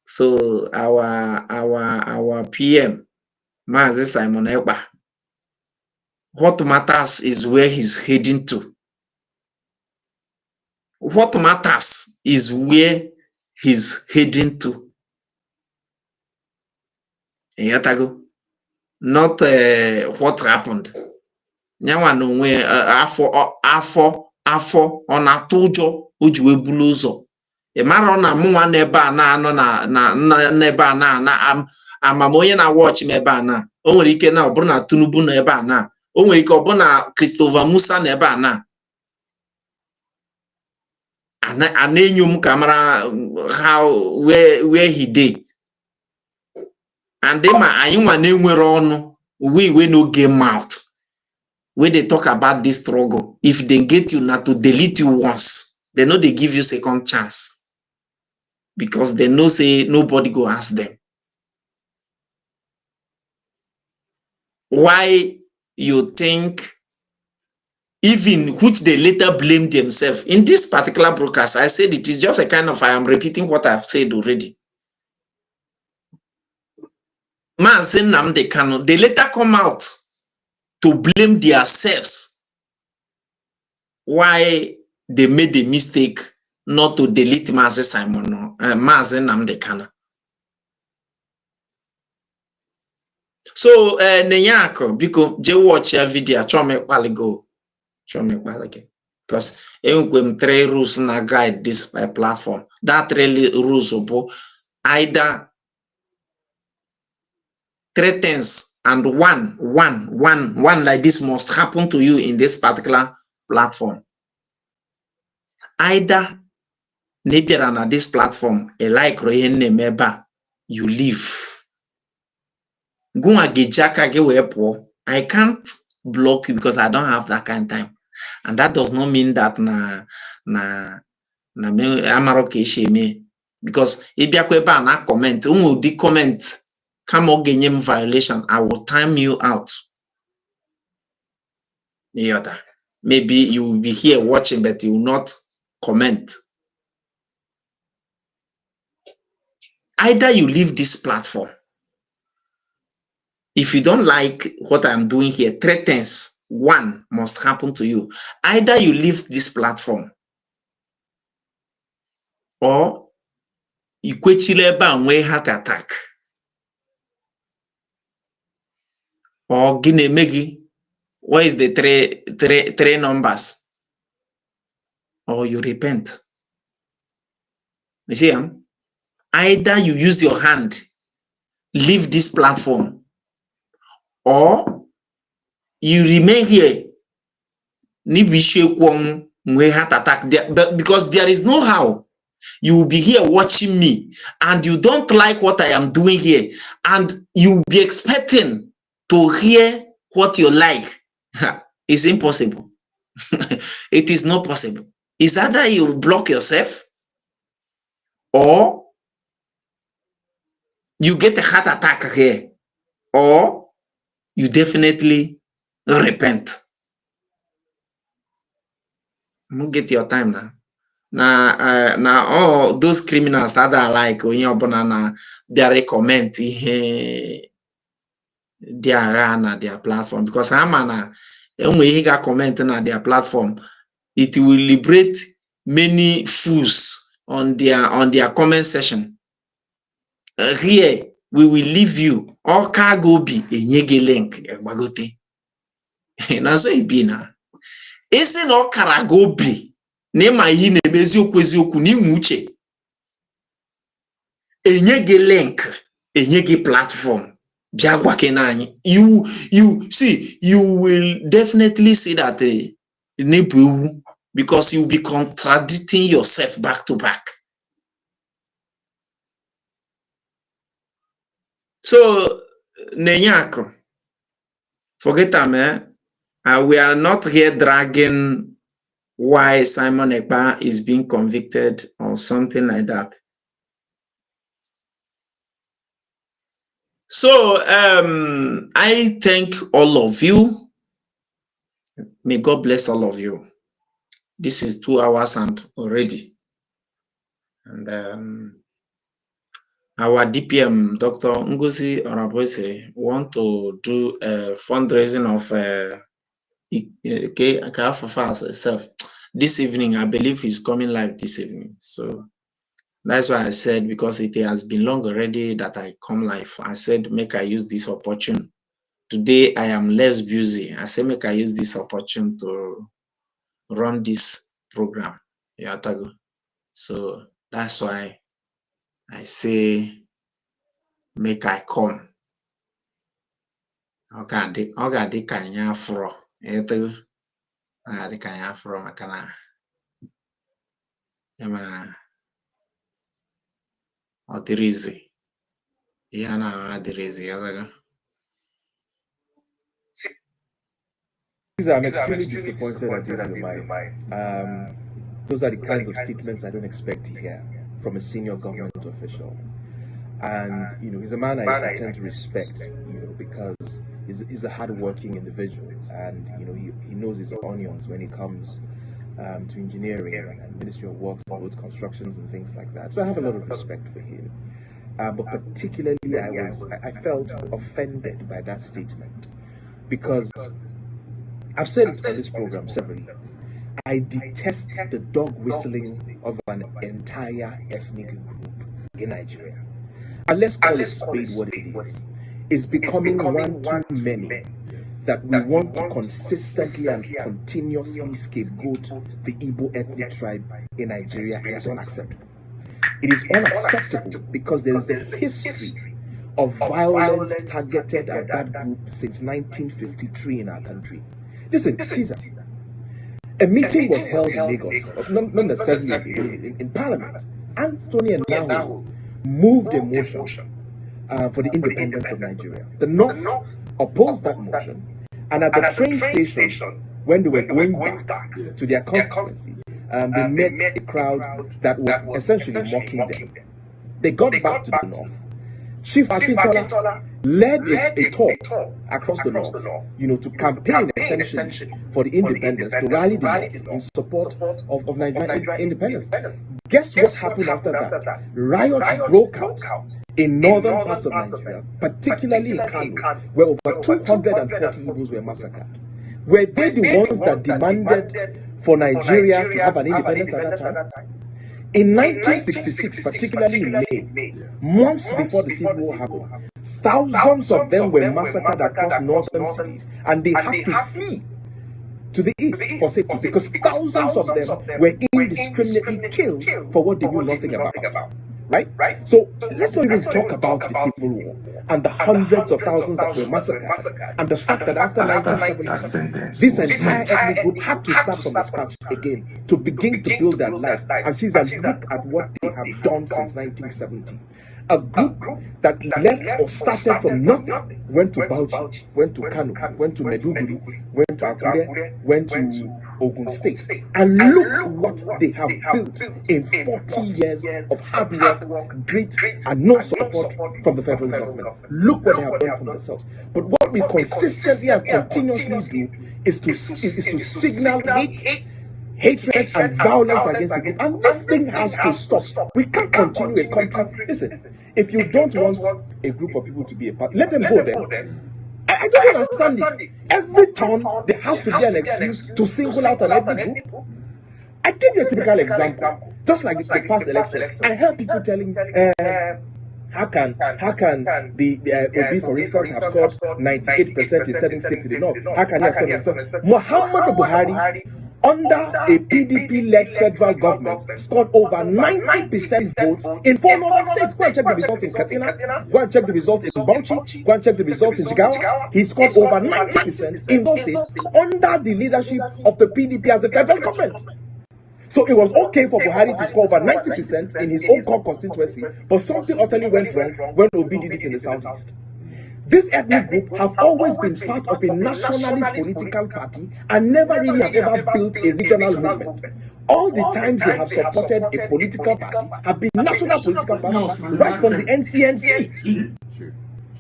So our PM, Mazi Simon Ekpa, what matters is where he's heading to. What matters is where he's heading to. Not what happened. Nyawa no we afọ ọ na-atụ ụjọ o ji wee bulu ụzọ. Ị mara na mụnwa n'ebe a na-anọ na n'ebe a na amam onye na watch m ebe a na o nwere ike na ọ bụrụ na Tinubu na ebe a na o nwere ike ọ bụrụ na Christopher Musa na ebe a na ana-enyo m ka mara how where he dey. And then anyị nwa na-enwere ọnụ we no game mouth when they talk about this struggle. If they get you not to delete you once, they know they give you second chance because they know say nobody go ask them. Why you think, even which they later blame themselves in this particular broadcast? I said it is just a kind of, I am repeating what I've said already. Man saying they cannot, they later come out to blame themselves why they made the mistake not to delete Mazi Simon no Mazi Nnamdi Kanu. So Nenyako biko je watch your video chome kwaligo because enwem 3 rules na guide this platform. That really rules bụ either 3 things and one like this must happen to you in this particular platform. Either neither on this platform a like member you leave. Go I can't block you because I don't have that kind of time, and that does not mean that na amaroke shame because if you na comment the comment come again violation, I will time you out. Maybe you will be here watching but you will not comment. Either you leave this platform. If you don't like what I'm doing here, 3 things, one must happen to you. Either you leave this platform or you heart attack or Megi. What is the three numbers? Or you repent. You see, either you use your hand, leave this platform, or you remain here. Heart attack because there is no how. You will be here watching me and you don't like what I am doing here, and you will be expecting to hear what you like. It's impossible. It is not possible. It's either you block yourself or you get a heart attack here, or you definitely repent. I'm gonna get your time now. Now all those criminals that are like they recommend their platform, because I'm comment on their platform, it will liberate many fools on their comment section. Here we will leave you all cargo be a nyege link magote. Na so ibi na isi no karago be ne ma yi na emezi okwu ni muche enyege link enyege platform bia gwa ke na anyi. You see, you will definitely see that because you will be contradicting yourself back to back. So Nenyako, forget that, we are not here dragging why Simon Ekpa is being convicted or something like that. So I thank all of you. May God bless all of you. This is 2 hours and already. And our DPM, Dr. Ngozi Orabose, want to do a fundraising of this evening. I believe he's coming live this evening. So that's why I said, because it has been long already that I come live, I said make I use this opportunity. Today I am less busy. I say make I use this opportunity to run this program. Yeah, so that's why I say make I come. Okay, the kanya fro. The kanya fro makana. Yama odirizi. Yana odirizi. I'm extremely disappointed at David Umahi. Those are the kinds of statements I don't expect to hear from a senior government official. And he's a man I tend to respect, because he's a hardworking individual, and he knows his onions when it comes to engineering and Ministry of Works, both constructions and things like that. So I have a lot of respect for him. But particularly, I felt offended by that statement, because I've said it on this program several times. I detest the dog whistling of an entire ethnic group in Nigeria. And let's call it spade what it is. It's becoming one too many that we want to consistently and continuously scapegoat the Igbo ethnic tribe in Nigeria, and it's unacceptable. It is unacceptable because there is a history of violence targeted at that group since 1953 in our country. Listen, Caesar, a meeting was held in Lagos, not necessarily in Parliament. Anthony and Nahu moved a motion for the independence of Nigeria. The North opposed that motion, and at the train station, when they were going back to their constituency, they met a crowd that was essentially mocking them. They got back to the North. Chief Akintola led a tour across the North, to campaign essentially for the independence, to rally the North in support of Nigerian independence. Guess what happened after that? Riots broke out in northern parts of Nigeria, particularly in Kano, where over 240 Igbos were massacred. Were they the ones that demanded for Nigeria to have an independence at that time? In 1966, particularly in May, months before the Civil War happened, thousands of them were massacred across northern cities, and they had to flee to the east for safety because thousands of them were indiscriminately killed for what they knew nothing about. Right? So let's not even talk about the Civil War and the hundreds of thousands that were massacred, and the fact that after 1970, this entire ethnic group had to start from the scratch again to begin to build their lives. And she's look at what they have done since 1970. A group that left or started from nothing, went to Bauchi, went to Kano, went to Meduguri, went to Akure, went to Ogun State. And look what they have built in 40 years of hard work, grit, and no support from the federal government. Look what they have done for themselves. But what we consistently and continuously do is to signal hatred and violence against the group. And this thing has to stop. We can't continue a country. Listen, if you don't want a group of people to be a part, let them go there. I don't understand it. Every turn, there has to be an excuse to single out an ethnic group. I give you a typical example. Just like the past elections, I heard people telling, how can the Obi, for instance, have scored 98% in certain states in the north? How can he have scored 97%? Muhammadu Buhari, under a PDP-led federal government, scored over 90% votes in 4 northern states. Go and check the results in Katsina. Go and check the results in Bauchi. Go and check the results in Jigawa. He scored over 90% in those states under the leadership of the PDP as a federal government. So it was okay for Buhari to score over 90% in his own core constituency, but something utterly went wrong when Obi did it in the southeast. This ethnic group have always been part of a nationalist political party and never really have ever built a regional movement. All the times they have supported a political party have been national political parties, right from the NCNC.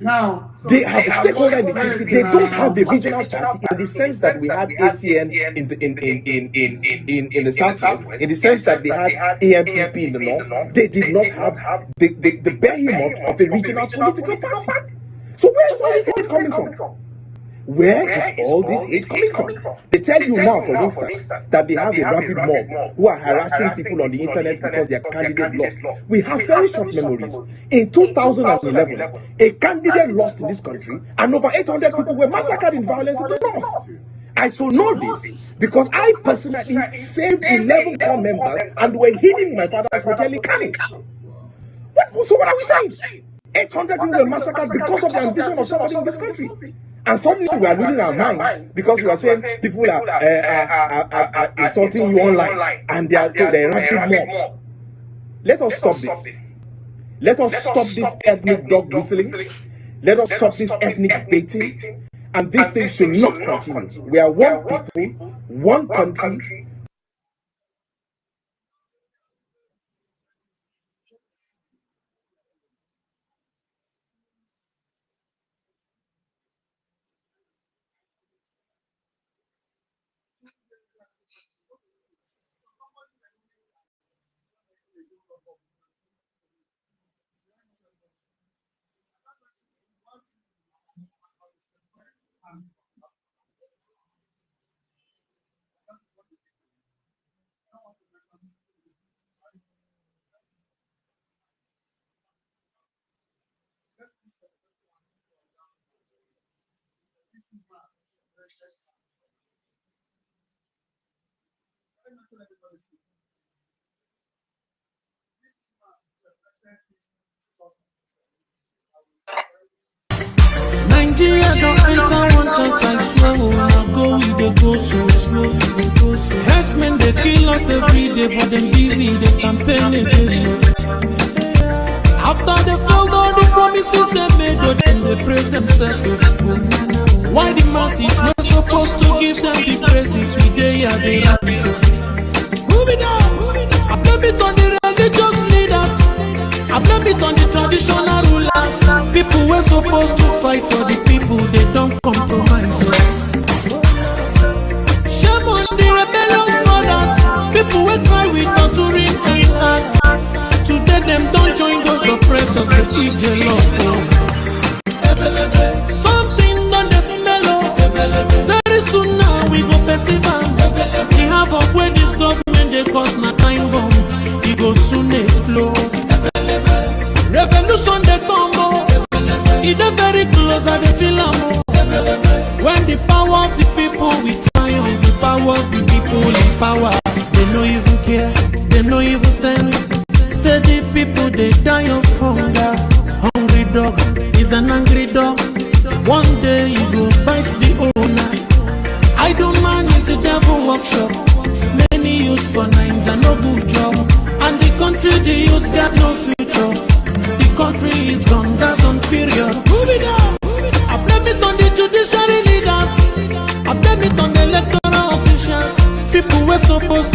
Now, They have a stakeholder in the PDP. They don't have a regional party in the sense that we had ACN in the southwest, in the sense that they had AMPP in the north. They did not have the behemoth of a regional political party. So where is all this hate coming from? Where is all this hate coming from? They tell you now, for instance, that they have a rabid mob who are harassing people on the internet because their candidate lost. We have very short memories. In 2011, a candidate lost in this country, and over 800 people were massacred in violence in the north. I so know this because I personally saved 11 core members and were hidden in my father's hotel in Kano. So what are we saying? 800 people were massacred because of the ambition of somebody in this country. And suddenly we are losing our minds because we are saying people are insulting you online, and they're rapid mob. Let us stop this. Let us stop this ethnic dog whistling. Let us stop this ethnic baiting. And this thing should not continue. We are one people, one country. Nigeria don't enter one chance and slow. Now go with the go so. Herdsmen they kill us every day, but them busy they campaign again. After they failed all the promises they made, but then they praise themselves. Why the masses not supposed to give them the praises we they are they right to? Move it down. I blame it on the religious leaders. I blame it on the traditional rulers. People were supposed to fight for the people, they don't compromise. Shame on the rebellious brothers. People will cry with us during answers. Today them don't join those oppressors, they keep jealous. Something on the smell of. Very soon now we go perceive the havoc when this government they cause my time bomb. It go soon explode. Revolution they come up. It is very close and they feel when the power of the people we triumph, the power of the people in power. They no even care, they no even send. Say the people they die of hunger. Hungry dog is an angry dog. One day you go bite the owner. Idle man is the devil workshop. Many youths for Nigeria no good job. And the country the youths got no future. The country is gone, that's on period. Move it down. I blame it on the judiciary leaders. I blame it on the electoral officials. People were supposed